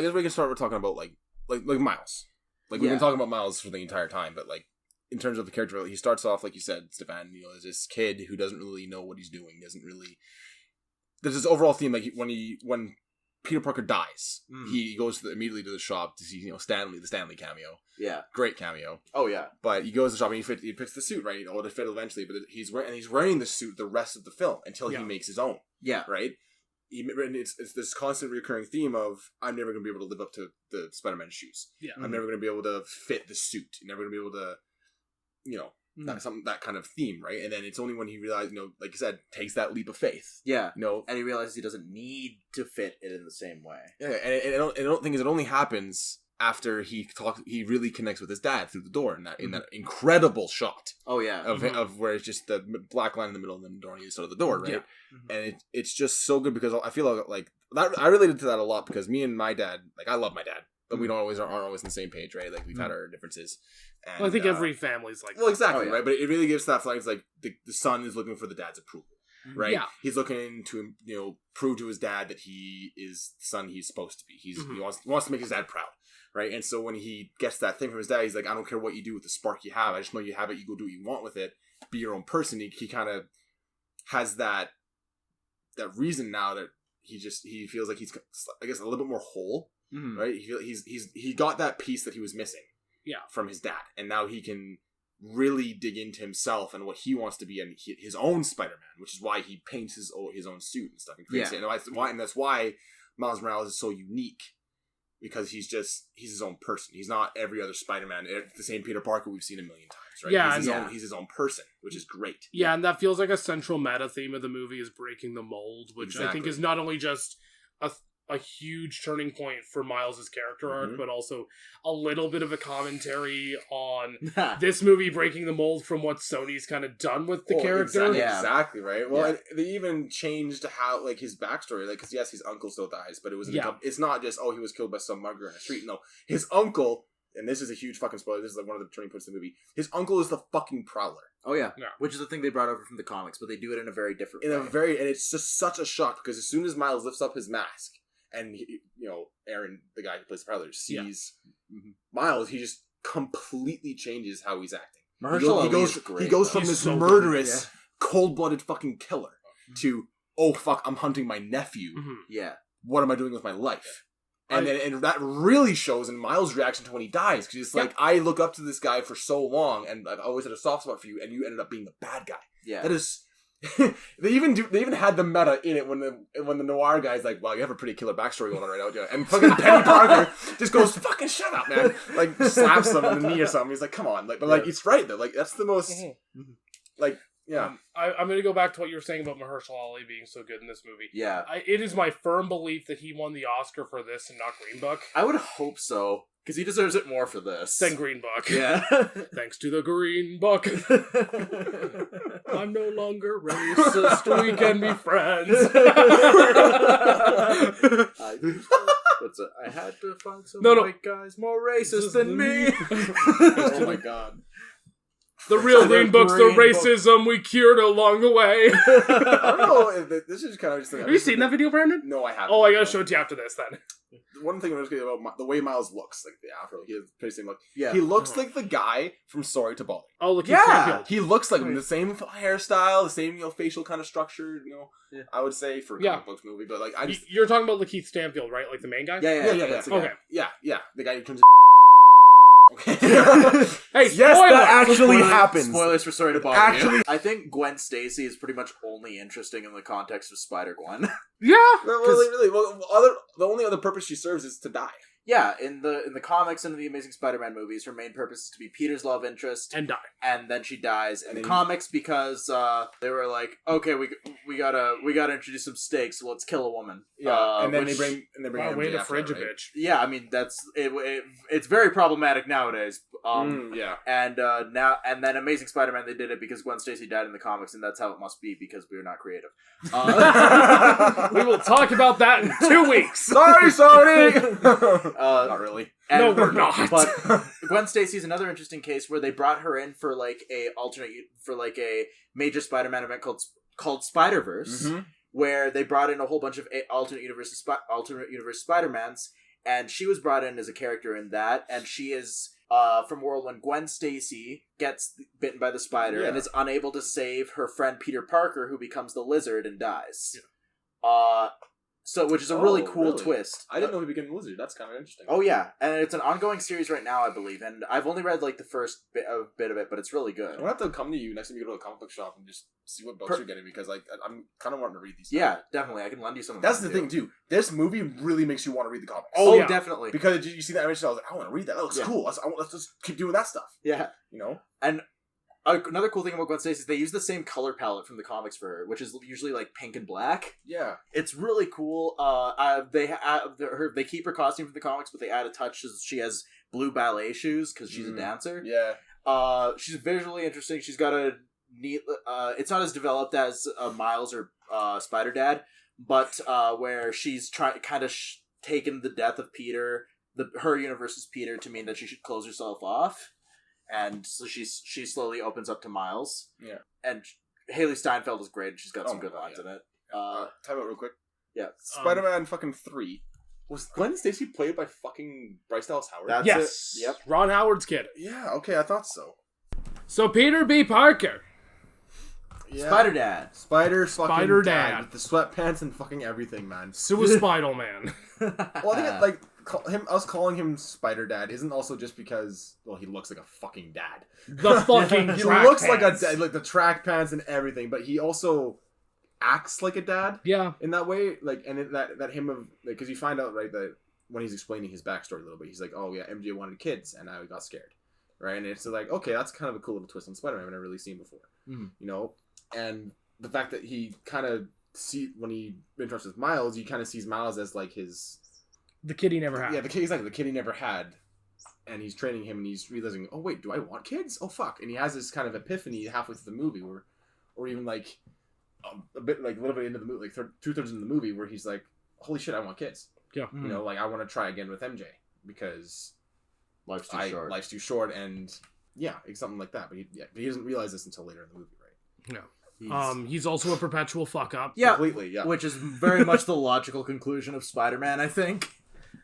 guess we can start with talking about like Miles. Like, we've been talking about Miles for the entire time, but like, in terms of the character, he starts off, like you said, Stefan, as this kid who doesn't really know what he's doing, there's this overall theme, like, when Peter Parker dies, he goes immediately to the shop to see, the Stanley cameo. Yeah. Great cameo. Oh, yeah. But he goes to the shop and he picks the suit, right? It'll fit eventually, but he's wearing the suit the rest of the film until he makes his own. Yeah. Right? It's this constant recurring theme of, I'm never going to be able to live up to the Spider-Man shoes. Yeah. I'm never going to be able to fit the suit. I'm never going to be able to, that kind of theme, right? And then it's only when he realizes, like you said, takes that leap of faith. Yeah. And he realizes he doesn't need to fit it in the same way. Yeah, and I don't think it only happens after he really connects with his dad through the door in that incredible shot. Oh yeah, of where it's just the black line in the middle and then the door on either side of the door, right? Yeah. And it's just so good because I feel like that, I related to that a lot because me and my dad, like I love my dad, but we aren't always on the same page, right? Like we've had our differences. And, Well, I think every family's like that. well, exactly, Oh, yeah. right? But it really gives that feeling. It's like the son is looking for the dad's approval, right? Yeah. He's looking to prove to his dad that he is the son he's supposed to be. He wants to make his dad proud, right? And so when he gets that thing from his dad, he's like, I don't care what you do with the spark you have. I just know you have it. You go do what you want with it. Be your own person. He kind of has that reason now that he feels like he's, I guess, a little bit more whole, right? He got that piece that he was missing. Yeah. From his dad, and now he can really dig into himself and what he wants to be and his own Spider-Man, which is why he paints his own suit and stuff and creates it. And that's why Miles Morales is so unique, because he's his own person. He's not every other Spider-Man, the same Peter Parker we've seen a million times, right? Yeah, he's his own person, which is great. Yeah, and that feels like a central meta theme of the movie is breaking the mold, which I think Exactly. is not only just a huge turning point for Miles' character arc, but also a little bit of a commentary on this movie breaking the mold from what Sony's kind of done with the character. Exactly, right? Well, they even changed how, like, his backstory, like, because yes, his uncle still dies, but it's not just, he was killed by some mugger in the street. No, his uncle, and this is a huge fucking spoiler, this is like one of the turning points of the movie, his uncle is the fucking Prowler. Oh yeah, which is the thing they brought over from the comics, but they do it in a very different way. And it's just such a shock, because as soon as Miles lifts up his mask, and Aaron, the guy who plays the Prowler, sees Miles, he just completely changes how he's acting. He goes from this murderous, cold-blooded fucking killer to, oh fuck, I'm hunting my nephew. Yeah. What am I doing with my life? And that really shows in Miles' reaction to when he dies, because it's like, I look up to this guy for so long, and I've always had a soft spot for you, and you ended up being the bad guy. Yeah. That is. They even had the meta in it when the noir guy's like, "Wow, you have a pretty killer backstory going on right now," yeah. And fucking Penny Parker just goes, "Fucking shut up, man!" Like slaps him in the knee or something. He's like, "Come on!" Like, but like it's right though. Like that's the most like yeah. I'm going to go back to what you were saying about Mahershala Ali being so good in this movie. Yeah, it is my firm belief that he won the Oscar for this and not Green Book. I would hope so, because he deserves it more for this than Green Book. Yeah, thanks to the Green Book. I'm no longer racist. We can be friends. I had to find some white guys more racist than me. Oh my god. The real Green Book's the racism we cured along the way. I don't know if this is kind of just... Have you seen that video, Brandon? No, I haven't. Oh, I gotta show it to you after this, then. One thing I'm just going to about the way Miles looks, like the afro, he has the pretty same look. Yeah. He looks like the guy from Sorry to Balding. Oh, look, he looks like him. The same hairstyle, the same facial kind of structure. Yeah. I would say for a comic books movie, but like you're talking about Lakeith Stanfield, right? Like the main guy. Yeah. Okay. Yeah. The guy who turns. Hey, yes, that actually happened. Spoilers for Sorry to Bother You. I think Gwen Stacy is pretty much only interesting in the context of Spider-Gwen. Yeah. The only other purpose she serves is to die. Yeah, in the comics and in the Amazing Spider-Man movies, her main purpose is to be Peter's love interest and die, and then she dies in the comics because they were like, okay, we gotta introduce some stakes, so let's kill a woman. Yeah, and then they bring way to fridge a bitch. Yeah, I mean that's it's very problematic nowadays. And then Amazing Spider-Man, they did it because Gwen Stacy died in the comics, and that's how it must be because we're not creative. We will talk about that in 2 weeks. Sorry, Sony. Not really. No, we're not. But Gwen Stacy is another interesting case where they brought her in for a major Spider-Man event called Spiderverse, where they brought in a whole bunch of alternate universe Spider-Mans, and she was brought in as a character in that, and she is from a world when Gwen Stacy gets bitten by the spider and is unable to save her friend Peter Parker, who becomes the Lizard and dies. Yeah. Which is a really cool twist. I didn't know he became the Lizard. That's kind of interesting. Oh yeah, and it's an ongoing series right now, I believe, and I've only read like the first bit of it, but it's really good. I'm gonna have to come to you next time you go to a comic book shop and just see what books you're getting, because like I'm kind of wanting to read these. Yeah, definitely. I can lend you some. That's the thing too. This movie really makes you want to read the comics. Oh, yeah. Definitely. Because you see that image, I was like, I want to read that. That looks cool. Let's just keep doing that stuff. Yeah, you know. And Another cool thing about Gwen Stacy is they use the same color palette from the comics for her, which is usually like pink and black. Yeah. It's really cool. They keep her costume from the comics, but they add a touch. She has blue ballet shoes because she's a dancer. Yeah. She's visually interesting. She's got a neat. It's not as developed as Miles or Spider-Dad, but where she's taken the death of Peter, her universe is Peter, to mean that she should close herself off, and so she slowly opens up to Miles. Yeah. And Haley Steinfeld is great. And she's got some good lines in it. Time out real quick. Yeah. Spider-Man fucking 3. Was Gwen Stacy played by fucking Bryce Dallas Howard? Yes. Yep. Ron Howard's kid. Yeah, okay, I thought so. So Peter B. Parker. Yeah. Spider-Dad. Spider-Dad. With the sweatpants and fucking everything, man. Suicidal Man. Well, I think, us calling him Spider-Dad isn't also just because, well, he looks like a fucking dad. The fucking He track looks pants. like a dad, like the track pants and everything, but he also acts like a dad. Yeah. In that way, like, and that him of, like, because you find out, right, that when he's explaining his backstory a little bit, he's like, oh yeah, MJ wanted kids, and now he got scared, right? And it's like, okay, that's kind of a cool little twist on Spider-Man I've never really seen before, you know? And the fact that he kind of when he interacts with Miles, he kind of sees Miles as like the kid he never had. Yeah, the kid he never had, and he's training him, and he's realizing, oh wait, do I want kids? Oh fuck! And he has this kind of epiphany halfway through the movie, or even like a little bit into the movie, like 2/3 into the movie, where he's like, holy shit, I want kids. Yeah, you know, like I want to try again with MJ because life's too short, and yeah, it's something like that. But he doesn't realize this until later in the movie, right? No. He's also a perpetual fuck up. Yeah, completely. Yeah, which is very much the logical conclusion of Spider-Man, I think.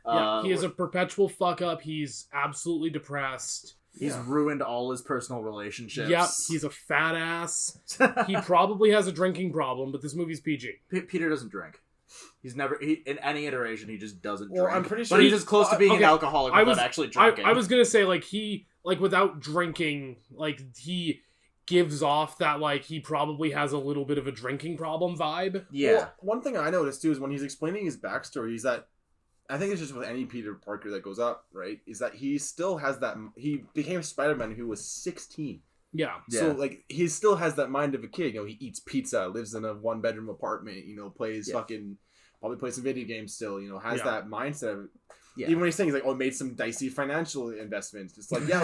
Yeah, he is a perpetual fuck up. He's absolutely depressed. He's ruined all his personal relationships. Yep, he's a fat ass. He probably has a drinking problem, but this movie's PG. Peter doesn't drink. He's never in any iteration. He just doesn't drink. I'm pretty sure, but he's as close to being an alcoholic without actually drinking. I was gonna say he without drinking, he gives off that he probably has a little bit of a drinking problem vibe. Yeah. Well, one thing I noticed too is when he's explaining his backstory, is that I think it's just with any Peter Parker that goes up, right? Is that he still has that he became Spider-Man who was 16. Yeah. So he still has that mind of a kid. You know, he eats pizza, lives in a 1-bedroom apartment. You know, probably plays some video games still. You know, has that mindset of. Yeah. Even when he's saying, he's like, oh, made some dicey financial investments. It's like, yeah,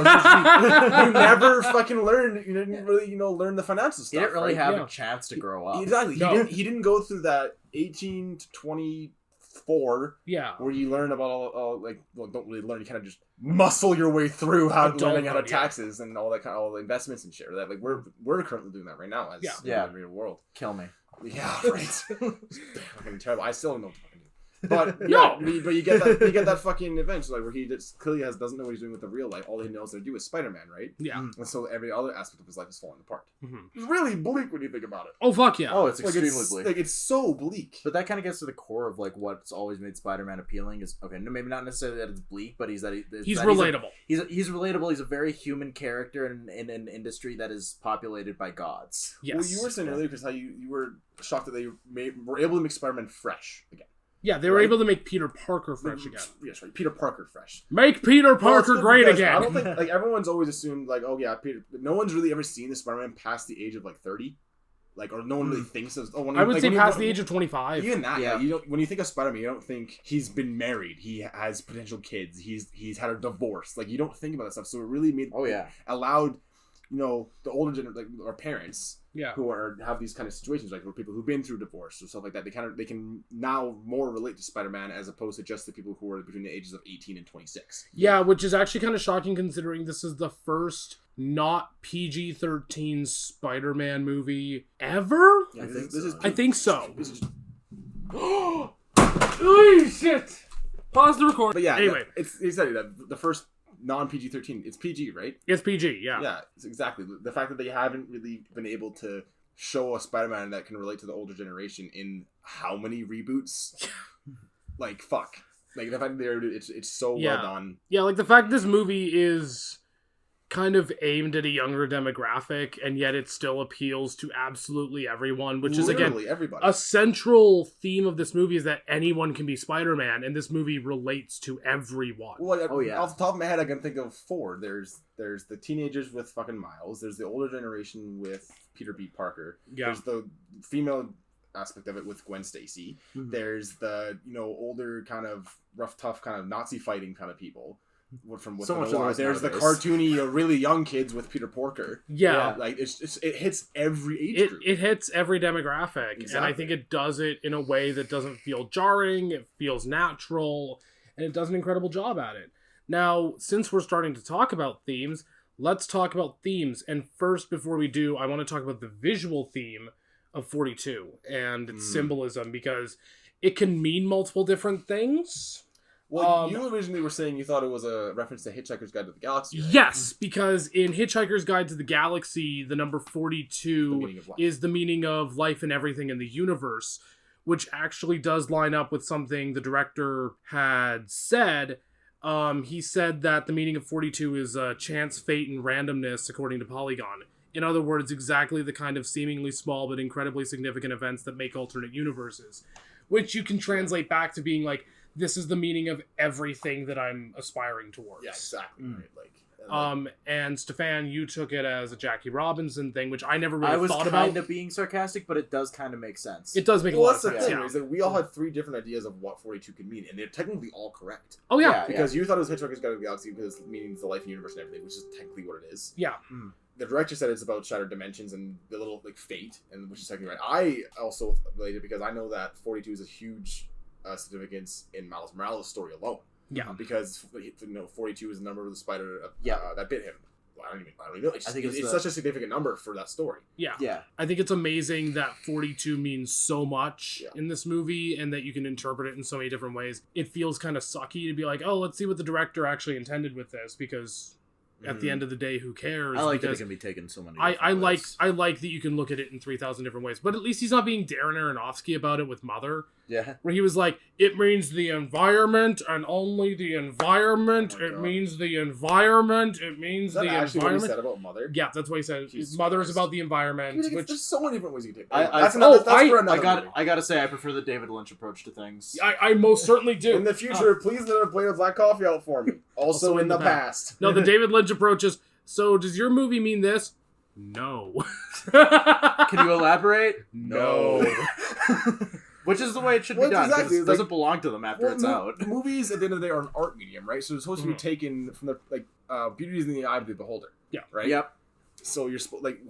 you never fucking learned. You didn't really, learn the financial stuff. He didn't really have a chance to grow up. Exactly. No. He didn't go through that 18 to 24. Yeah. Where you learn about don't really learn. You kind of just muscle your way through learning how to taxes and all that all the investments and shit. That we're currently doing that right now as in the real world. Kill me. Yeah, right. Fucking terrible. I still don't know what to fucking do. But but you get that fucking event where he just clearly doesn't know what he's doing with the real life. All he knows how to do is Spider-Man, right? Yeah. And so every other aspect of his life is falling apart. Mm-hmm. It's really bleak when you think about it. Oh fuck yeah! Oh, it's extremely bleak. It's so bleak. But that kind of gets to the core of what's always made Spider-Man appealing is maybe not necessarily that it's bleak, but he's relatable. He's relatable. He's a very human character in an industry that is populated by gods. Yes. Well, you were saying earlier, Chris, how you were shocked that they were able to make Spider-Man fresh again. Yeah, they were able to make Peter Parker fresh again. Yes, right. Peter Parker fresh. Make Peter Parker great again. I don't think everyone's always assumed oh yeah, Peter. No one's really ever seen the Spider-Man past the age of 30, or no one really thinks of. I would say past the age of 25. Even that, yeah. You don't. When you think of Spider-Man, you don't think he's been married. He has potential kids. He's had a divorce. You don't think about that stuff. So it really made. Allowed, the older generation, our parents. Yeah. Who have these kind of situations, where people who've been through divorce or stuff like that, they can now more relate to Spider-Man as opposed to just the people who are between the ages of 18 and 26. Yeah, which is actually kind of shocking considering this is the first not PG-13 Spider-Man movie ever. Yeah, I think so. Oh shit! Pause the record. But yeah, anyway, it's exactly that. The first non-PG-13, it's PG, right? It's PG, yeah. Yeah, it's exactly. The fact that they haven't really been able to show a Spider-Man that can relate to the older generation in how many reboots? Fuck. The fact that it's so well done. Yeah, the fact this movie is kind of aimed at a younger demographic, and yet it still appeals to absolutely everyone, which is, again, everybody. a central theme of this movie is that anyone can be Spider-Man, and this movie relates to everyone. Well, yeah. Off the top of my head, I can think of 4. There's the teenagers with fucking Miles. There's the older generation with Peter B. Parker. Yeah. There's the female aspect of it with Gwen Stacy. Mm-hmm. There's the older kind of rough, tough kind of Nazi fighting kind of people. From So much noise there's the nowadays. cartoony, really young kids with Peter Porker. Yeah. Like it hits every age group. It hits every demographic, Exactly. and I think it does it in a way that doesn't feel jarring, it feels natural, and it does an incredible job at it. Now, since we're starting to talk about themes, let's talk about themes. And first, before we do, I want to talk about the visual theme of 42 and its symbolism, because it can mean multiple different things. Well, you originally were saying you thought it was a reference to Hitchhiker's Guide to the Galaxy. Right? Yes, because in Hitchhiker's Guide to the Galaxy, the number 42 is the meaning of life and everything in the universe, which actually does line up with something the director had said. He said that the meaning of 42 is chance, fate, and randomness, according to Polygon. In other words, exactly the kind of seemingly small but incredibly significant events that make alternate universes, which you can translate back to being like, this is the meaning of everything that I'm aspiring towards. Yeah, exactly. Right. And Stefan, you took it as a Jackie Robinson thing, which I never really I was thought kind about. of being sarcastic, but it does kind of make sense. It does make a Well, lot that's of the sense. thing, Yeah. is that we all had 3 different ideas of what 42 could mean, and they're technically all correct. Oh yeah. Because you thought it was Hitchhiker's Guide to the Galaxy because it means the life and universe and everything, which is technically what it is. Yeah. The director said it's about shattered dimensions and the little fate, and which is technically right. I also related because I know that 42 is a huge significance in Miles Morales' story alone. Yeah. Because 42 is the number of the spider that bit him. Well, I don't even know. I think it's such a significant number for that story. Yeah. Yeah. I think it's amazing that 42 means so much in this movie, and that you can interpret it in so many different ways. It feels kind of sucky to be like, oh, let's see what the director actually intended with this, because at the end of the day, who cares? I like that it can be taken so many I like ways. I like that you can look at it in 3,000 different ways, but at least he's not being Darren Aronofsky about it with Mother. Yeah. Where he was like, it means the environment and only the environment. Oh my it God. means the environment. It means Is that the actually what he environment. said about Mother? Yeah, that's what he said. Jesus Mother is Christ. about the environment. Dude, Which there's so many different ways you can take I- it. I- That's for another movie. I gotta say, I prefer the David Lynch approach to things. I most certainly do. In the future, please let her play with black coffee out for me. Also in the past. No, the David Lynch approach is, so does your movie mean this? No. Can you elaborate? No. Which is the way it should Well, be done. 'cause exactly. It doesn't belong to them after it's out. Movies, at the end of the day, are an art medium, right? So it's supposed to be taken from the beauty is in the eye of the beholder. Yeah. Right. Yep. So you're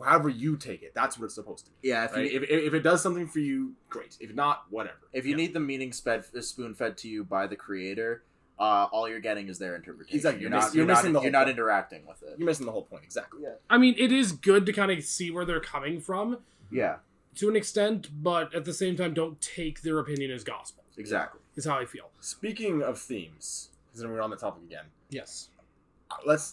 however you take it, that's what it's supposed to be. Yeah. Right? If it does something for you, great. If not, whatever. If you need the meaning spoon fed to you by the creator, all you're getting is their interpretation. Exactly. You're You're missing the whole not point. interacting with it. You're missing the whole point. Exactly. Yeah. I mean, it is good to kind of see where they're coming from Yeah. to an extent, but at the same time, don't take their opinion as gospel. Exactly. Is how I feel. Speaking of themes, because then we're on the topic again. Yes.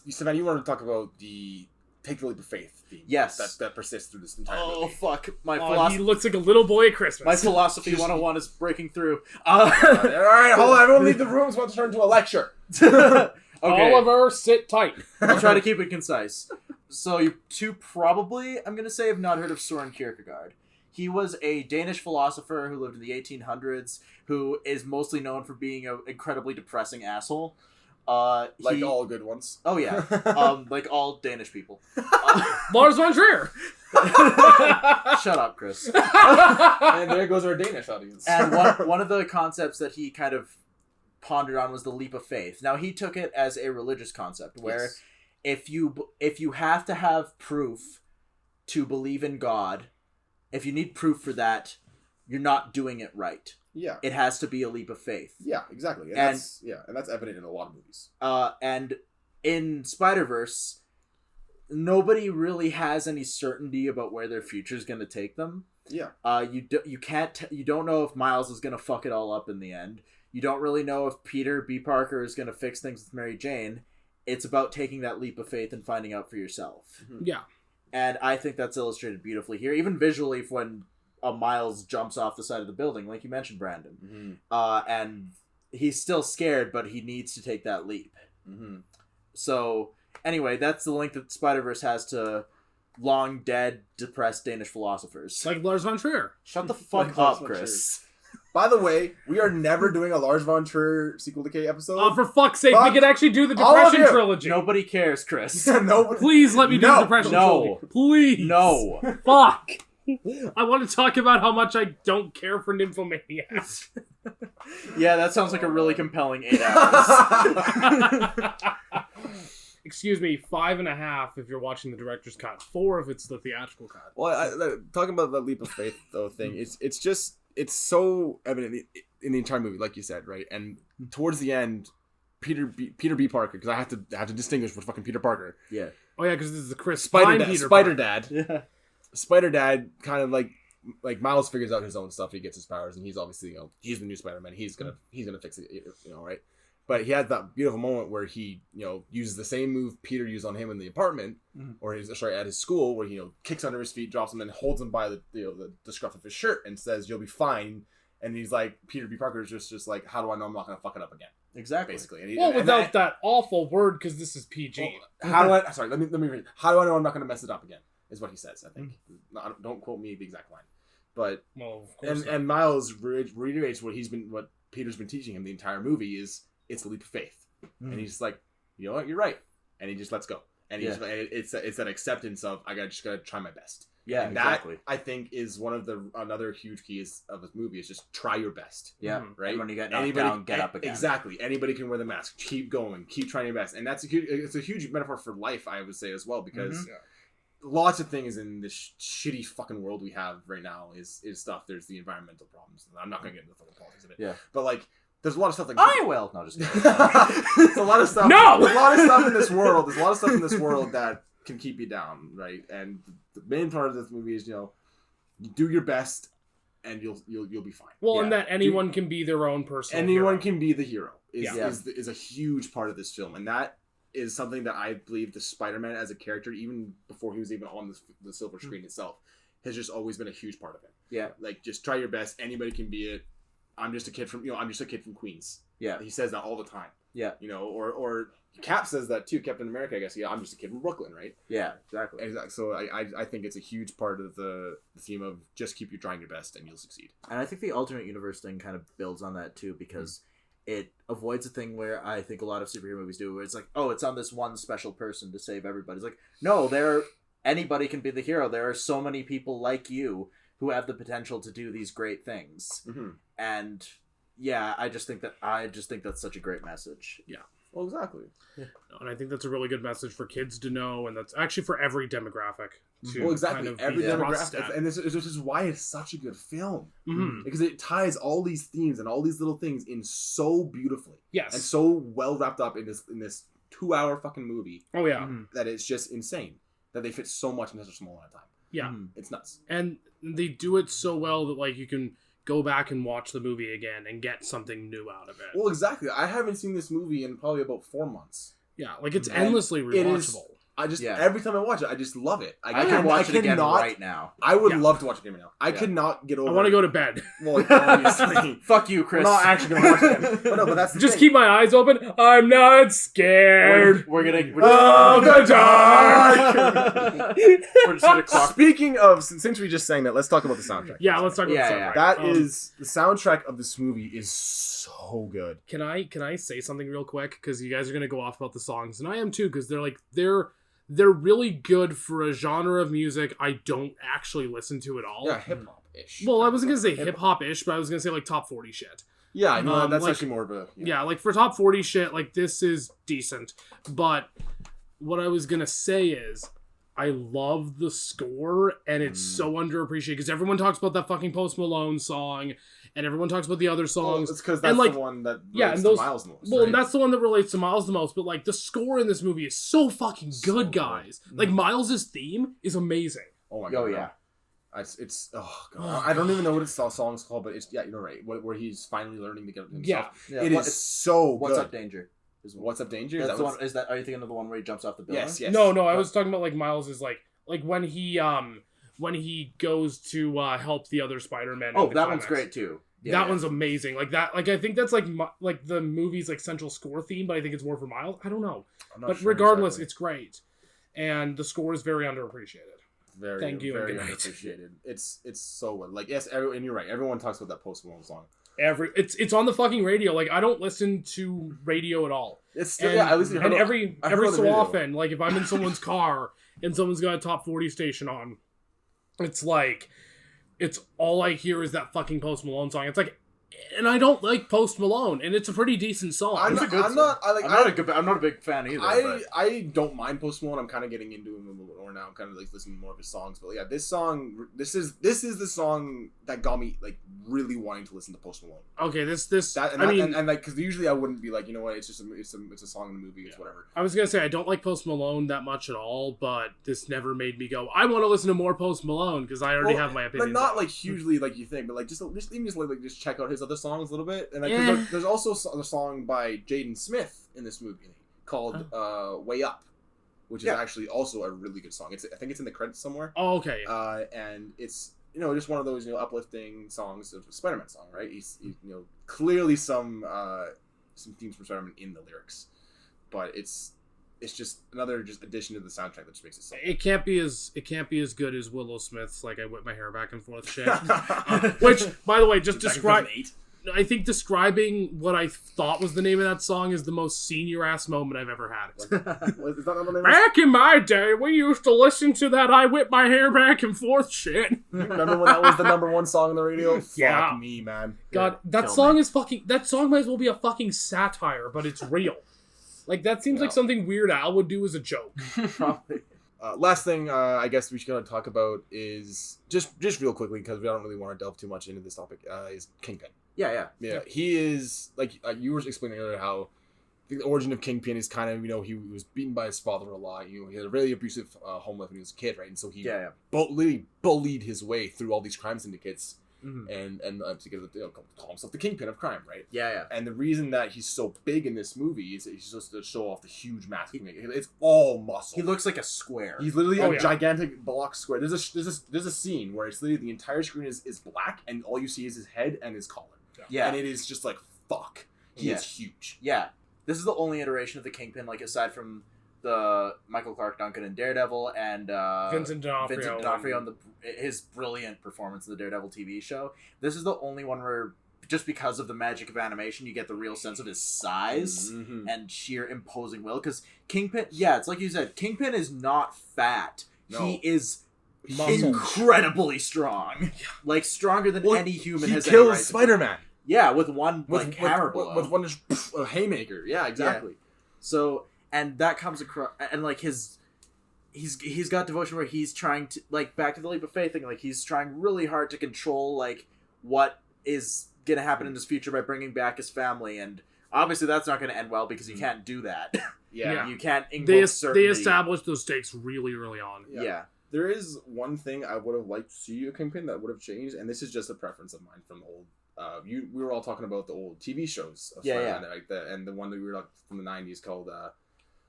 Stefan, you wanted to talk about the take the leap of faith theme. Yes. That persists through this entire Oh movie. fuck! My He philosophy. looks like a little boy at Christmas. My philosophy 101 is breaking through. All right, hold on. Everyone leave the room. It's about to turn into a lecture. Okay. Oliver, sit tight. I'll try to keep it concise. So you two probably, I'm going to say, have not heard of Søren Kierkegaard. He was a Danish philosopher who lived in the 1800s, who is mostly known for being an incredibly depressing asshole. Like all good ones. Oh yeah, like all Danish people. Lars von Trier. Shut up, Chris. And there goes our Danish audience. And one of the concepts that he kind of pondered on was the leap of faith. Now he took it as a religious concept, where if you have to have proof to believe in God, if you need proof for that, you're not doing it right. Yeah. It has to be a leap of faith. Yeah, exactly. And that's evident in a lot of movies. And in Spiderverse, nobody really has any certainty about where their future is going to take them. Yeah. You don't know if Miles is going to fuck it all up in the end. You don't really know if Peter B. Parker is going to fix things with Mary Jane. It's about taking that leap of faith and finding out for yourself. Yeah. And I think that's illustrated beautifully here, even visually when Miles jumps off the side of the building, like you mentioned, Brandon. Mm-hmm. And he's still scared, but he needs to take that leap. Mm-hmm. So Anyway, that's the link that Spiderverse has to long dead, depressed Danish philosophers. Like Lars von Trier. Shut the fuck up, Chris. By the way, we are never doing a Lars von Trier sequel Decay episode. Oh, for fuck's sake, Fuck we could actually do the all of Depression you. trilogy. Nobody cares, Chris. No, Please let me do the Depression No. trilogy. Please. No. Fuck. I want to talk about how much I don't care for Nymphomaniacs. Yeah, that sounds like a really compelling 8 hours. Excuse me, 5.5 if you're watching the director's cut. 4 if it's the theatrical cut. Well, talking about the leap of faith though thing, it's so evident in the entire movie, like you said, right? And towards the end, Peter B. Parker, because I have to distinguish with fucking Peter Parker. Yeah. Oh yeah, because this is the Chris Spider Dad. Yeah. Spider Dad kind of like Miles figures out his own stuff. He gets his powers, and he's obviously he's the new Spider-Man. He's gonna fix it, right? But he had that beautiful moment where he uses the same move Peter used on him in the apartment, or at his school, where he kicks under his feet, drops him, and holds him by the scruff of his shirt and says, "You'll be fine." And he's like, Peter B. Parker is just like, how do I know I'm not gonna fuck it up again? Exactly. Basically. Without that awful word, because this is PG. Well, how do I? Sorry, let me read. How do I know I'm not gonna mess it up again? Is what he says. I think. Don't quote me the exact line, but Of course and Miles reiterates what Peter's been teaching him the entire movie is it's a leap of faith, and he's just like, you know what, you're right, and he just lets go, and it's that acceptance of I just gotta try my best. Yeah, and exactly. That I think is one of another huge keys of this movie is just try your best. Yeah, right. And when you get knocked down, get up again. Exactly. Anybody can wear the mask. Keep going. Keep trying your best, and it's a huge metaphor for life, I would say as well, because. Lots of things in this shitty fucking world we have right now is stuff. There's the environmental problems. I'm not going to get into the fucking politics of it. Yeah. But like, there's a lot of stuff like I will. No, just there's a lot of stuff. No! There's a lot of stuff in this world. There's a lot of stuff in this world that can keep you down, right? And the main part of this movie is you do your best, and you'll be fine. Well, and that anyone can be their own person. Anyone can be the hero. Is a huge part of this film, and that is something that I believe the Spider-Man as a character, even before he was even on the silver screen itself, has just always been a huge part of him. Yeah. Like, just try your best. Anybody can be it. I'm just a kid from Queens. Yeah. He says that all the time. Yeah. Or Cap says that too. Captain America, I guess. Yeah, I'm just a kid from Brooklyn, right? Yeah, exactly. Exactly. So I think it's a huge part of the theme of just keep you trying your best and you'll succeed. And I think the alternate universe thing kind of builds on that too, because it avoids a thing where I think a lot of superhero movies do, where it's like, oh, it's on this one special person to save everybody. It's like, no, anybody can be the hero. There are so many people like you who have the potential to do these great things. Mm-hmm. And yeah, I just think that's such a great message. Yeah. Well, exactly. Yeah. And I think that's a really good message for kids to know, and that's actually for every demographic to well, exactly. kind of every demographic, and this is why it's such a good film, because it ties all these themes and all these little things in so beautifully, yes, and so well wrapped up in this 2-hour fucking movie. Oh yeah, that it's just insane that they fit so much in such a small amount of time. Yeah, it's nuts, and they do it so well that like you can go back and watch the movie again and get something new out of it. Well, exactly. I haven't seen this movie in probably about 4 months. Yeah, like it's endlessly rewatchable. Every time I watch it, I just love it. I can watch it again right now. I would love to watch it again right now. I could not get over it. I want to go to bed. Well, obviously. Fuck you, Chris. I'm not actually going to watch it again. But that's the just thing. keep my eyes open. I'm not scared. We're gonna the dark. We're just gonna clock. Speaking of, since we just sang that, let's talk about the soundtrack. Yeah, let's talk about the soundtrack. That is the soundtrack of this movie is so good. Can I say something real quick? Because you guys are gonna go off about the songs, and I am too. Because they're really good for a genre of music I don't actually listen to at all. Yeah, hip hop ish. Well, I wasn't gonna say hip hop ish, but I was gonna say like top 40 shit. Yeah, I know that's like, actually more of a yeah, like for top 40 shit, like this is decent. But what I was gonna say is, I love the score, and it's so underappreciated because everyone talks about that fucking Post Malone song, and everyone talks about the other songs. Well, it's because that's the one that relates to Miles the most. Well, right? and that's the one that relates to Miles the most. But like the score in this movie is so fucking good, guys. Like Miles's theme is amazing. Oh my god! Oh yeah. It's oh god! I don't even know what its song's called, but it's you're right. Where he's finally learning to get himself. Yeah, it is so good. What's Up Danger? What's Up Danger? That's the one. Are you thinking of the one where he jumps off the building? Yes. No. I was talking about like Miles is like when he goes to help the other Spider-Man. Oh, that one's great too. That one's amazing. Like that. Like I think that's like the movie's like central score theme, but I think it's more for Miles. I don't know, but sure regardless, it's great, and the score is very underappreciated. Thank you. Very underappreciated. It's so good. Like yes, and you're right. Everyone talks about that Post Malone song. It's on the fucking radio. Like I don't listen to radio at all. It's still at least every so often, like if I'm in someone's car and someone's got a top 40 station on, it's like it's all I hear is that fucking Post Malone song. It's like, and I don't like Post Malone, and it's a pretty decent song. I'm not a big fan either. I don't mind Post Malone. I'm kind of getting into him a little bit more now. I'm kind of like listening to more of his songs. But yeah, this is the song that got me like really wanting to listen to Post Malone. Okay, because usually I wouldn't be like, you know what, it's just it's a song in the movie, it's whatever. I was gonna say I don't like Post Malone that much at all, but this never made me go, I want to listen to more Post Malone because I already have my opinion. But not like hugely like you think, but like just check out his other songs a little bit, and like there's also a song by Jaden Smith in this movie called "Way Up," which is actually also a really good song. I think it's in the credits somewhere. Oh, okay. And it's just one of those uplifting songs of a Spider-Man song, right? He's clearly some themes from Spider-Man in the lyrics, but it's just another addition to the soundtrack that just makes it so. It can't be as good as Willow Smith's like I whip my hair back and forth shit. Which, by the way, just describe. I think describing what I thought was the name of that song is the most senior ass moment I've ever had. Back in my day, we used to listen to that I whip my hair back and forth shit. Remember when that was the #1 song on the radio? Yeah. Fuck me, man. God, that song might as well be a fucking satire, but it's real. Like, that seems like something Weird Al would do as a joke. Probably. Last thing I guess we should going to talk about is, just real quickly, because we don't really want to delve too much into this topic, is Kingpin. Yeah. He is, like you were explaining earlier, how the origin of Kingpin is kind of, he was beaten by his father a lot. He had a really abusive home life when he was a kid, right? And so he literally bullied his way through all these crime syndicates. And to get call himself the Kingpin of crime, right? Yeah. And the reason that he's so big in this movie is he's just to show off the huge mass. It's all muscle. He looks like a square. He's literally a gigantic block square. There's a scene where it's literally the entire screen is black, and all you see is his head and his collar. Yeah, and it is just like fuck. He is huge. Yeah, this is the only iteration of the Kingpin, like aside from the Michael Clark Duncan in Daredevil and Vincent D'Onofrio on his brilliant performance in the Daredevil TV show. This is the only one where, just because of the magic of animation, you get the real sense of his size and sheer imposing will. Because Kingpin, it's like you said, Kingpin is not fat. No. He is incredibly strong. Like, stronger than any human has ever. He kills Spider-Man. Yeah, with one hammer blow. With one a haymaker. Yeah, exactly. Yeah. So, and that comes across, and like he's got devotion where he's trying to, like, back to the leap of faith thing, like he's trying really hard to control like what is gonna happen in his future by bringing back his family, and obviously that's not gonna end well because you can't do that. Yeah. You can't invoke certainty. They established those stakes really early on. Yeah. There is one thing I would have liked to see a Kingpin that would have changed, and this is just a preference of mine from the old. We were all talking about the old TV shows of Spider-Man, like and the one that we were from the 90s called.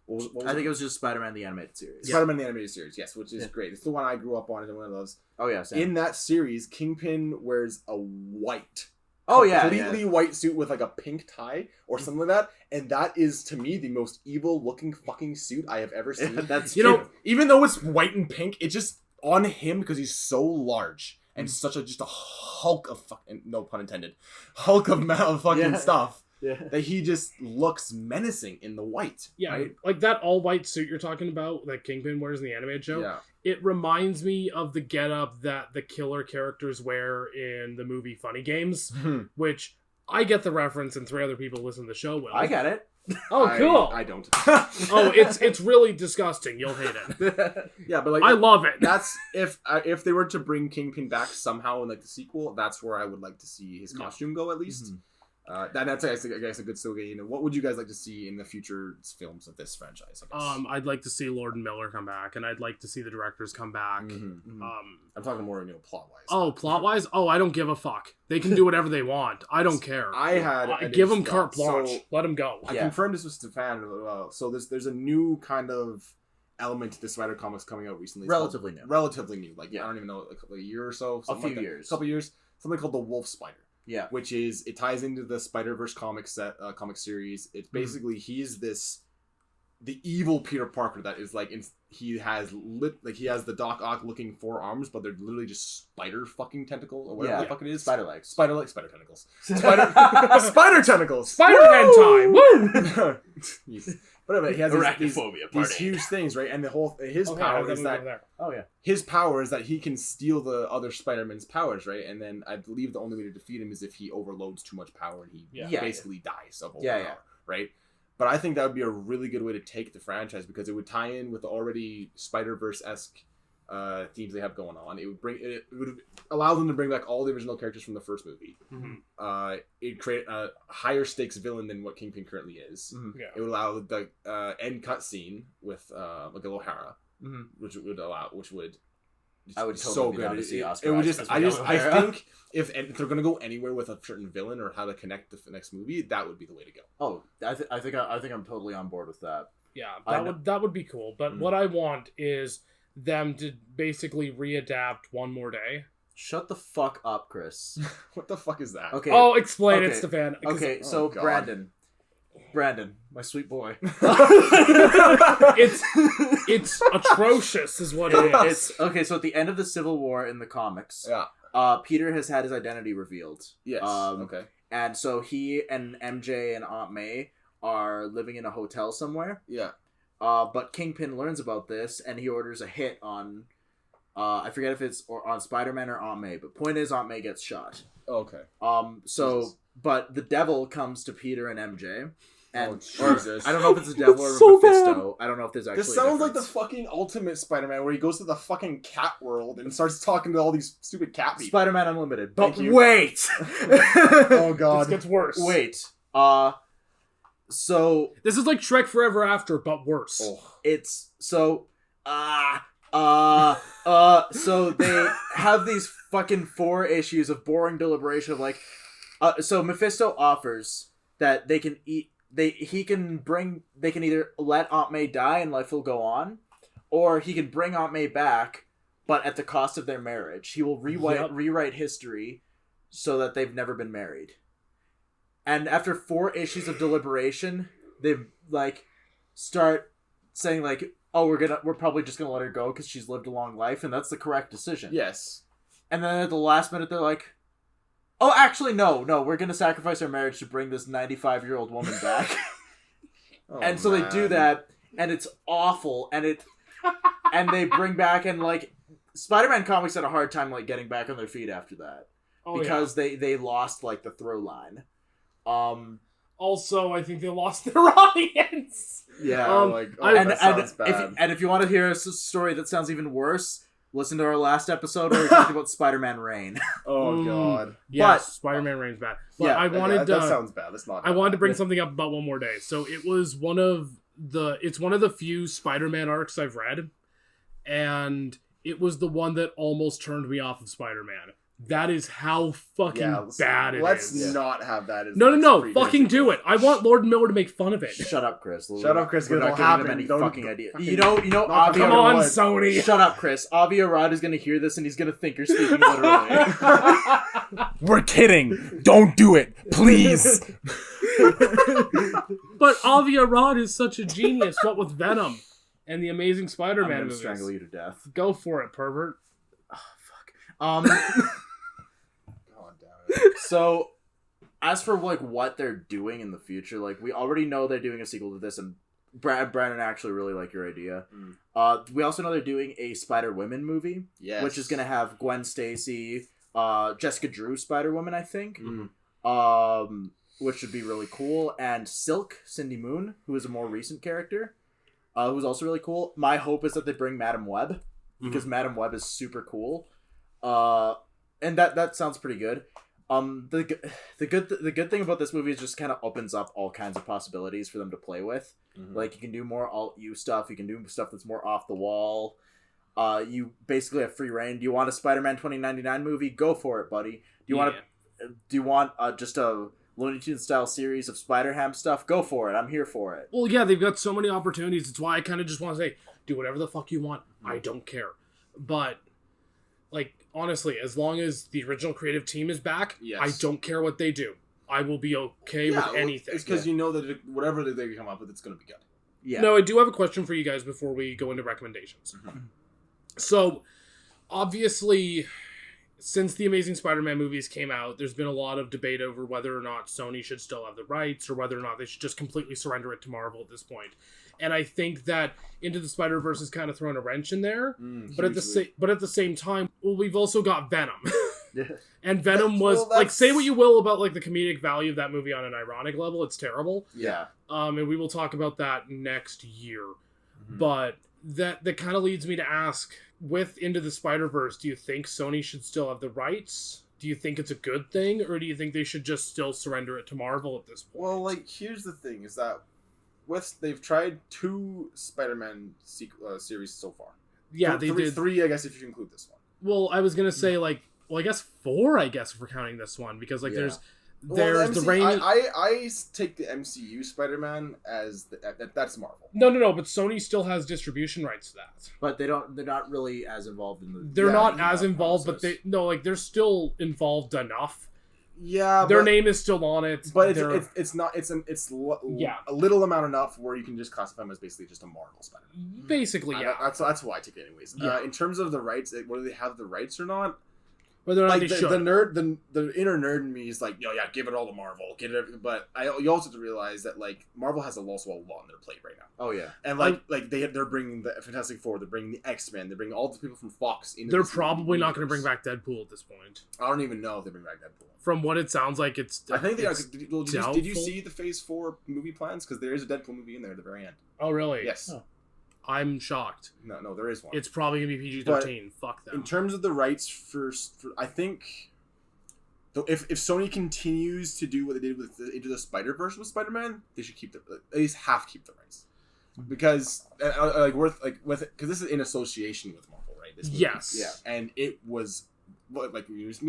What was I think it was just Spider-Man the Animated Series. Spider-Man the Animated Series, yes, which is great. It's the one I grew up on and one I loves. Oh yeah, same. In that series, Kingpin wears a white. Completely white suit with like a pink tie or something like that, and that is to me the most evil looking fucking suit I have ever seen. That's even though it's white and pink, it's just on him because he's so large and just a hulk of fucking, no pun intended, hulk of fucking stuff. Yeah. That he just looks menacing in the white. Yeah, right? Like that all white suit you're talking about that Kingpin wears in the animated show. Yeah. It reminds me of the getup that the killer characters wear in the movie Funny Games, which I get the reference and 3 other people listen to the show will. I get it. Oh, cool. I don't. It's really disgusting. You'll hate it. Yeah, but like I love it. That's if they were to bring Kingpin back somehow in like the sequel, that's where I would like to see his costume go at least. Mm-hmm. That's I guess a good segue. What would you guys like to see in the future films of this franchise? I guess? I'd like to see Lord and Miller come back, and I'd like to see the directors come back. I'm talking more plot wise. Oh, plot wise? Oh, I don't give a fuck. They can do whatever they want. I don't care. I give them carte blanche. So, let them go. I confirmed this with Stefan. So there's a new kind of element to the Spider comics coming out recently. Relatively new. Like I don't even know, like a year or so. A few years. A couple years. Something called the Wolf Spider. Yeah. Which is, it ties into the Spider-Verse comic series. It's basically, he's the evil Peter Parker that is like, he has the Doc Ock looking 4 arms, but they're literally just spider fucking tentacles, or whatever the fuck it is. Spider legs. Spider tentacles. Spider tentacles. Spider-Man time! Woo! But anyway, he has Arachnophobia these huge things, right? And his power is that... Oh, yeah. His power is that he can steal the other Spider-Man's powers, right? And then I believe the only way to defeat him is if he overloads too much power and he basically dies of overpower, right? But I think that would be a really good way to take the franchise, because it would tie in with the already Spider-Verse-esque themes they have going on. It would allow them to bring back all the original characters from the first movie. Mm-hmm. It'd create a higher stakes villain than what Kingpin currently is. Mm-hmm. Yeah. It would allow the end cutscene with Miguel O'Hara, Mm-hmm. which would I would so totally be good. down to see Oscar It would Isaac just as I Miguel O'Hara. think if they're gonna go anywhere with a certain villain or how to connect the next movie, that would be the way to go. Oh, I think I'm totally on board with that. Yeah, I that would be cool. But what I want is them to basically readapt One More Day. Shut the fuck up, Chris. What the fuck is that? Okay. Oh, explain it, Okay. Stefan. Okay, so God. Brandon, my sweet boy. It's atrocious, is what it is. It's okay. So at the end of the Civil War in the comics, Peter has had his identity revealed. Yes. Okay. And so he and MJ and Aunt May are living in a hotel somewhere. Yeah. But Kingpin learns about this and he orders a hit on, I forget if it's on Spider-Man or Aunt May, but point is Aunt May gets shot. Okay. Jesus. But the devil comes to Peter and MJ. And, Jesus. I don't know if it's the devil or so Mephisto. I don't know if there's actually This sounds a like the difference. fucking ultimate Spider-Man, where he goes to the fucking cat world and starts talking to all these stupid cat people. Spider-Man Unlimited. But Thank you. wait! Oh god. This gets worse. Wait. So This is like Shrek Forever After, but worse. Oh. it's so so they have these fucking 4 issues of boring deliberation of like so Mephisto offers that they can either let Aunt May die and life will go on, or he can bring Aunt May back, but at the cost of their marriage. He will rewrite history so that they've never been married. And after 4 issues of deliberation, they like start saying like, "Oh, we're probably just gonna let her go because she's lived a long life, and that's the correct decision." Yes. And then at the last minute, they're like, "Oh, actually, no, we're gonna sacrifice our marriage to bring this 95-year-old woman back." Oh, and so they do that, and it's awful, and they bring back, and like Spider-Man comics had a hard time like getting back on their feet after that because they lost like the throw line. Also, I think they lost their audience. Yeah, that sounds bad. If you want to hear a story that sounds even worse, listen to our last episode where we talked about Spider-Man Reign. Oh god. Yeah, But- Spider-Man Reign's bad. But Yeah, I wanted that sounds bad. That's not. I wanted to bring something up about One More Day. So it was one of the few Spider-Man arcs I've read, and it was the one that almost turned me off of Spider-Man. That is how fucking bad it is. Let's not have that as No, fucking do it. I want Lord Miller to make fun of it. Shut up, Chris. Shut up, Chris. We're not It'll giving happen. him any Don't fucking fucking- idea. You know, Avi. Come on, Sony. Shut up, Chris. Avi Arad is going to hear this and he's going to think you're speaking literally. We're kidding. Don't do it, please. But Avi Arad is such a genius. What with Venom and the Amazing I'm Spider-Man going to movies. strangle you to death. Go for it, pervert. God damn it. So, as for like what they're doing in the future, like we already know they're doing a sequel to this, and Brandon actually really like your idea. We also know they're doing a Spider-Woman movie, which is gonna have Gwen Stacy, Jessica Drew Spider-Woman, I think, which would be really cool, and Silk, Cindy Moon, who is a more recent character, who's also really cool. My hope is that they bring Madam Web, because Madam Web is super cool, and that sounds pretty good. The good thing about this movie is just kind of opens up all kinds of possibilities for them to play with. Like you can do more alt-U stuff. You can do stuff that's more off the wall. You basically have free reign. Do you want a Spider-Man 2099 movie? Go for it, buddy. Do you want just a Looney Tunes style series of Spider-Ham stuff? Go for it. I'm here for it. Well, yeah, they've got so many opportunities. It's why I kind of just want to say, do whatever the fuck you want. I don't care. But like, honestly, as long as the original creative team is back, Yes. I don't care what they do. I will be okay with anything. It's because you know that whatever they come up with, it's going to be good. Yeah. No, I do have a question for you guys before we go into recommendations. Mm-hmm. So, obviously, since the Amazing Spider-Man movies came out, there's been a lot of debate over whether or not Sony should still have the rights or whether or not they should just completely surrender it to Marvel at this point. And I think that Into the Spider-Verse has kind of thrown a wrench in there. But at the same time, well, we've also got Venom. And Venom was like, say what you will about like the comedic value of that movie on an ironic level, it's terrible. Yeah. And we will talk about that next year. Mm-hmm. But that kind of leads me to ask, with Into the Spider-Verse, do you think Sony should still have the rights? Do you think it's a good thing, or do you think they should just still surrender it to Marvel at this point? Well, like, here's the thing, is that they've tried 2 Spider-Man series so far. Yeah, they did. 3, I guess, if you include this one. Well, I was gonna say, like, well, I guess 4, I guess, if we're counting this one, because, like, there's the Raimi... I take the MCU Spider-Man as that's Marvel. No, but Sony still has distribution rights to that. But they're not really as involved in the... They're not as involved, process. But they're still involved enough. Yeah, their name is still on it, but it's a little amount enough where you can just classify them as basically just a Marvel Spider-Man. Basically, yeah. That's why I take it anyways. Yeah. In terms of the rights, whether they have the rights or not, whether or not like they should. the inner nerd in me is like, yo, yeah, give it all to Marvel, get it. But you also have to realize that like Marvel has also a lot on their plate right now. Oh yeah, and they're bringing the Fantastic Four, they're bringing the X-Men, they're bringing all the people from Fox into. They're probably not going to bring back Deadpool at this point. I don't even know if they bring back Deadpool. From what it sounds like, I think they are. Did you see the Phase 4 movie plans? Because there is a Deadpool movie in there at the very end. Oh really? Yes. Oh. I'm shocked. No, there is one. It's probably going to be PG-13. Fuck them. In terms of the rights for I think. If Sony continues to do what they did with Into the Spider-Verse with Spider-Man, they should at least half keep the rights, because because this is in association with Marvel, right? This movie. Yes, yeah, and it was like you and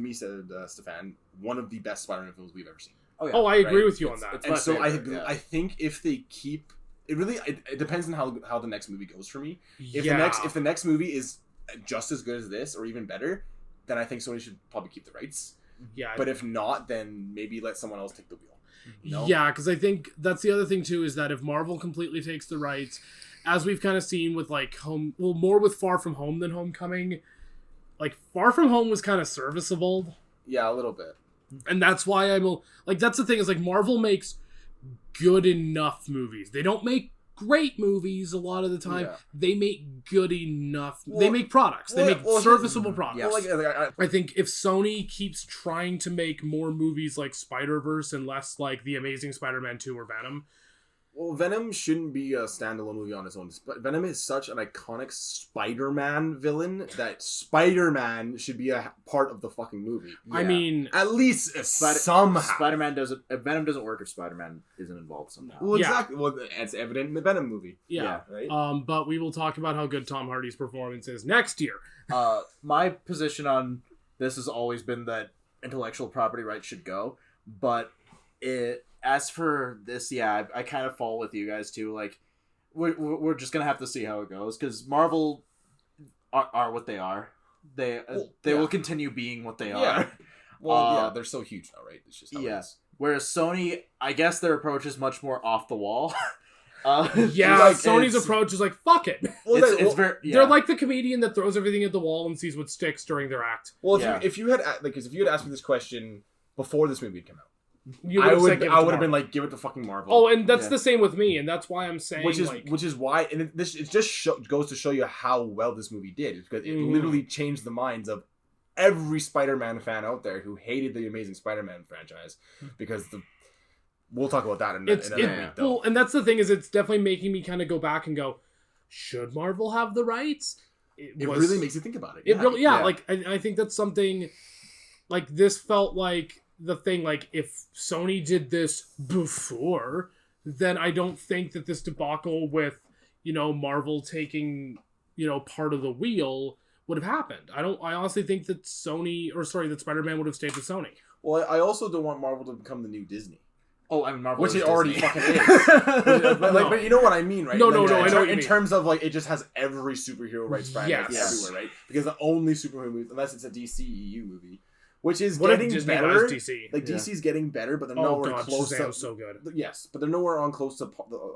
me said, Stefan, one of the best Spider-Man films we've ever seen. Oh, yeah. I agree with you on that. And so I think if they keep it, really it depends on how the next movie goes for me. If the next movie is just as good as this or even better, then I think Sony should probably keep the rights. Yeah. But if not, then maybe let someone else take the wheel. No? Yeah, because I think that's the other thing too, is that if Marvel completely takes the rights, as we've kind of seen with like more with Far From Home than Homecoming, like Far From Home was kind of serviceable. Yeah, a little bit. And that's why that's the thing, is like Marvel makes good enough movies. They don't make great movies a lot of the time. Yeah. They make good enough. They make products. They make serviceable products. Yes. I think if Sony keeps trying to make more movies like Spider-Verse and less like The Amazing Spider-Man 2 or Venom. Well, Venom shouldn't be a standalone movie on its own. Venom is such an iconic Spider-Man villain that Spider-Man should be a part of the fucking movie. Yeah. I mean, at least somehow. Venom doesn't work if Spider-Man isn't involved somehow. Well, exactly. Well, it's evident in the Venom movie. Yeah. Right. But we will talk about how good Tom Hardy's performance is next year. My position on this has always been that intellectual property rights should go, but as for this, yeah, I kind of fall with you guys too. Like, we're just gonna have to see how it goes, because Marvel are what they are. They will continue being what they are. Well, they're so huge now, right? It's just how it is. Whereas Sony, I guess their approach is much more off the wall. Sony's approach is like, fuck it. They're like the comedian that throws everything at the wall and sees what sticks during their act. Well, if you had asked me this question before this movie had come out, I would have been like, give it to fucking Marvel. Oh, and that's the same with me, and that's why I'm saying, which is why, and it just goes to show you how well this movie did, because it literally changed the minds of every Spider-Man fan out there who hated the Amazing Spider-Man franchise, because we'll talk about that in a minute. Well, and that's the thing, is it's definitely making me kind of go back and go, should Marvel have the rights? It really makes you think about it. Like I think that's something, like, this felt like the thing, like, if Sony did this before, then I don't think that this debacle with, Marvel taking, part of the wheel would have happened. I honestly think that that Spider-Man would have stayed with Sony. Well, I also don't want Marvel to become the new Disney. Oh, I mean Marvel, which is it already Disney. fucking is. But you know what I mean, right? No, like, I know what you in mean. terms of like, it just has every superhero rights franchise Yes. everywhere, right? Because the only superhero movie, unless it's a DCEU movie, which is What if getting Disney better. buys DC? Like DC's getting better, but they're Oh nowhere god, close to. Shazam's so good. Yes, but they're nowhere on close to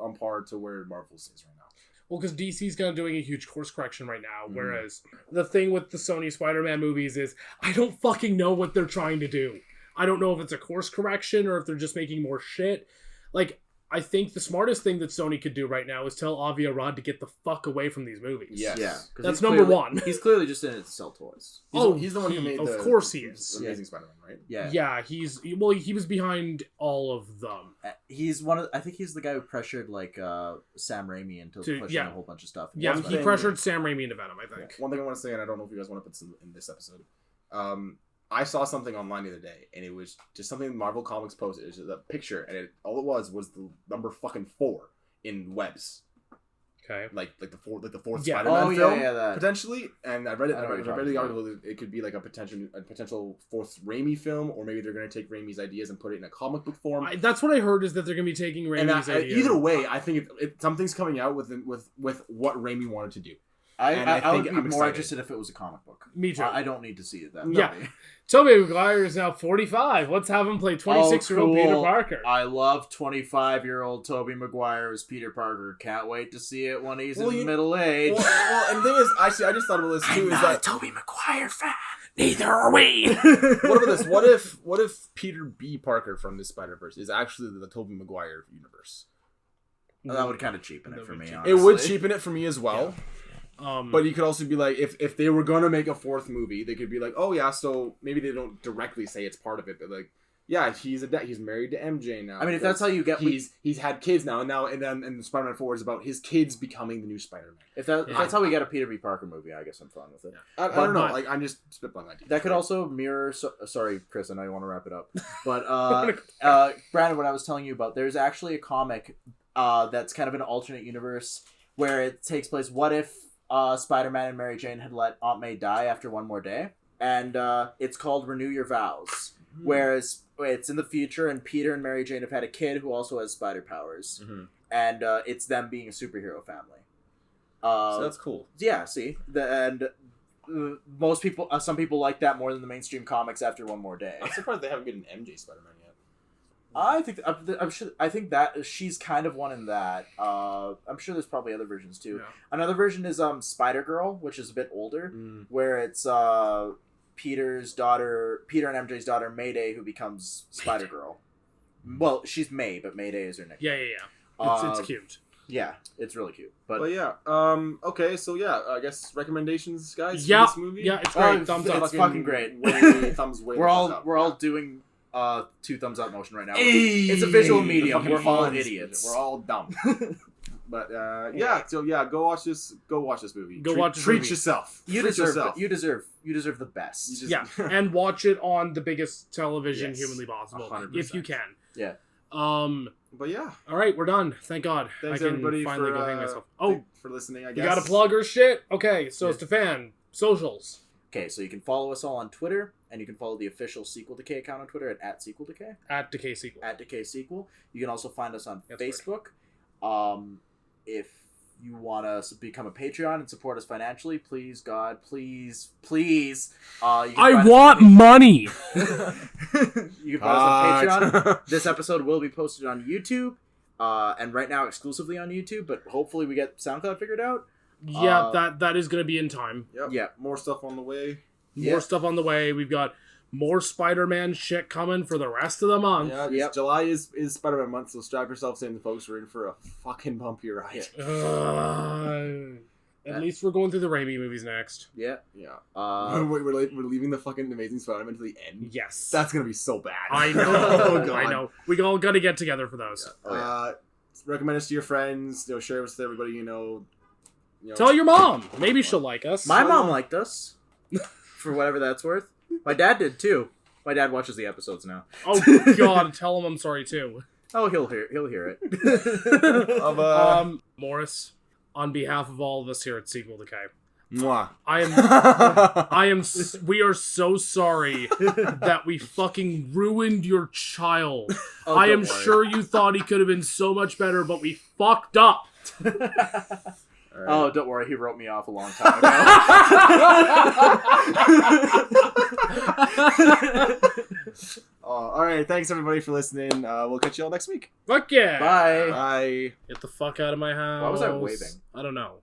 on par to where Marvel's is right now. Well, because DC's kind of doing a huge course correction right now, whereas the thing with the Sony Spider-Man movies is I don't fucking know what they're trying to do. I don't know if it's a course correction or if they're just making more shit. Like, I think the smartest thing that Sony could do right now is tell Avi Arad to get the fuck away from these movies. Yes. Yeah, 'cause That's he's number clearly- one. He's clearly just in it to sell toys. He's the one who made of the. course he is. Amazing Spider-Man, right? Yeah, Yeah, he was behind all of them. He's one of. I think he's the guy who pressured like Sam Raimi into pushing a whole bunch of stuff. Yeah, One he thing- pressured Sam Raimi into Venom, I think. One thing I want to say, and I don't know if you guys want to put this in this episode. I saw something online the other day, and it was just something Marvel Comics posted. It was just a picture, and all it was the number fucking 4 in webs, Okay. like the fourth Yeah. Spider-Man film, that. potentially. And I read it. I know what I you're read the talking article. It could be like a potential fourth Raimi film, or maybe they're going to take Raimi's ideas and put it in a comic book form. That's what I heard, is that they're going to be taking Raimi's ideas. Either way, I think something's coming out with what Raimi wanted to do. I would think be I'm more excited. interested if it was a comic book. Me too. I don't need to see it that Yeah. movie. Tobey Maguire is now 45. Let's have him play 26-year-old Peter cool. Parker. I love 25-year-old Tobey Maguire as Peter Parker. Can't wait to see it when he's in middle age. Well, and the thing is, actually, I just thought about this too. I'm is not that a Tobey Maguire fan. Neither are we. what about this? What if Peter B. Parker from this Spider-Verse is actually the Tobey Maguire universe? That would kind of cheapen it for me, honestly. It would cheapen it for me as well. Yeah. But you could also be like, if they were gonna make a fourth movie, they could be like, oh yeah, so maybe they don't directly say it's part of it, but like, yeah, he's married to MJ now. I mean, if that's how you get... He's had kids now, and then Spider-Man 4 is about his kids becoming the new Spider-Man. If that's how we get a Peter B. Parker movie, I guess I'm fine with it. Yeah. I don't know. Like, I'm just spitballing ideas. That could also mirror... sorry, Chris, I know you want to wrap it up. But, Brandon, what I was telling you about, there's actually a comic that's kind of an alternate universe where it takes place. What if Spider-Man and Mary Jane had let Aunt May die after one more day? And it's called Renew Your Vows. Whereas it's in the future, and Peter and Mary Jane have had a kid who also has spider powers. And it's them being a superhero family. So that's cool. Yeah, see? Most people, some people like that more than the mainstream comics after one more day. I'm surprised they haven't made an MJ Spider-Man yet. I think that she's kind of one in that. I'm sure there's probably other versions too. Yeah. Another version is Spider Girl, which is a bit older, where it's Peter and MJ's daughter Mayday who becomes Spider Girl. Well, she's May, but Mayday is her nickname. Yeah. It's cute. Yeah, it's really cute. But yeah. Okay, so yeah, I guess recommendations, guys. For Yeah. this movie. Yeah, it's great. Thumbs up. It's fucking great. Thumbs way. we're all doing 2 thumbs up motion right now. It's a visual medium. We're all idiots. We're all dumb. But so go watch this movie. Watch this treat movie. yourself. You Treat deserve yourself. it. You deserve the best. Yeah, and watch it on the biggest television Yes, humanly possible, 100%. if you can. Yeah. But yeah, All right, we're done. Thank God. thanks I can everybody finally for go hang myself. Oh, for listening. I you guess got to plug or shit? Okay, so Yeah. Stefan, socials. Okay, so you can follow us all on Twitter, and you can follow the official Sequel Decay account on Twitter at Sequel Decay. At Decay Sequel. At Decay Sequel. You can also find us on That's Facebook. If you want to become a Patreon and support us financially, please, God, please. You can find us- money. You can find us on Patreon. This episode will be posted on YouTube, and right now exclusively on YouTube, but hopefully we get SoundCloud figured out. Yeah, that is going to be in time. Yep. Yeah. More stuff on the way. More stuff on the way. We've got more Spider-Man shit coming for the rest of the month. Yeah, Yep. July is Spider-Man month, so strap yourselves in, folks. We're in for a fucking bumpy ride. At least we're going through the Raimi movies next. Yeah. Yeah. We're We're leaving the fucking Amazing Spider-Man to the end. Yes. That's gonna be so bad. I know. Oh, God. I know. We all got to get together for those. Recommend us to your friends. Share us with everybody you know. Tell your mom. Maybe she'll like us. My mom liked us, for whatever that's worth. My dad did too. My dad watches the episodes now. Oh God! Tell him I'm sorry too. Oh, he'll hear it. Morris, on behalf of all of us here at Sequel Decay, Mwah. We are so sorry that we fucking ruined your child. Oh, I am don't worry. sure you thought he could have been so much better, but we fucked up. Oh, don't worry. He wrote me off a long time ago. All right, thanks everybody for listening. We'll catch you all next week. Fuck yeah. Bye. Bye. Get the fuck out of my house. Why was I waving? I don't know.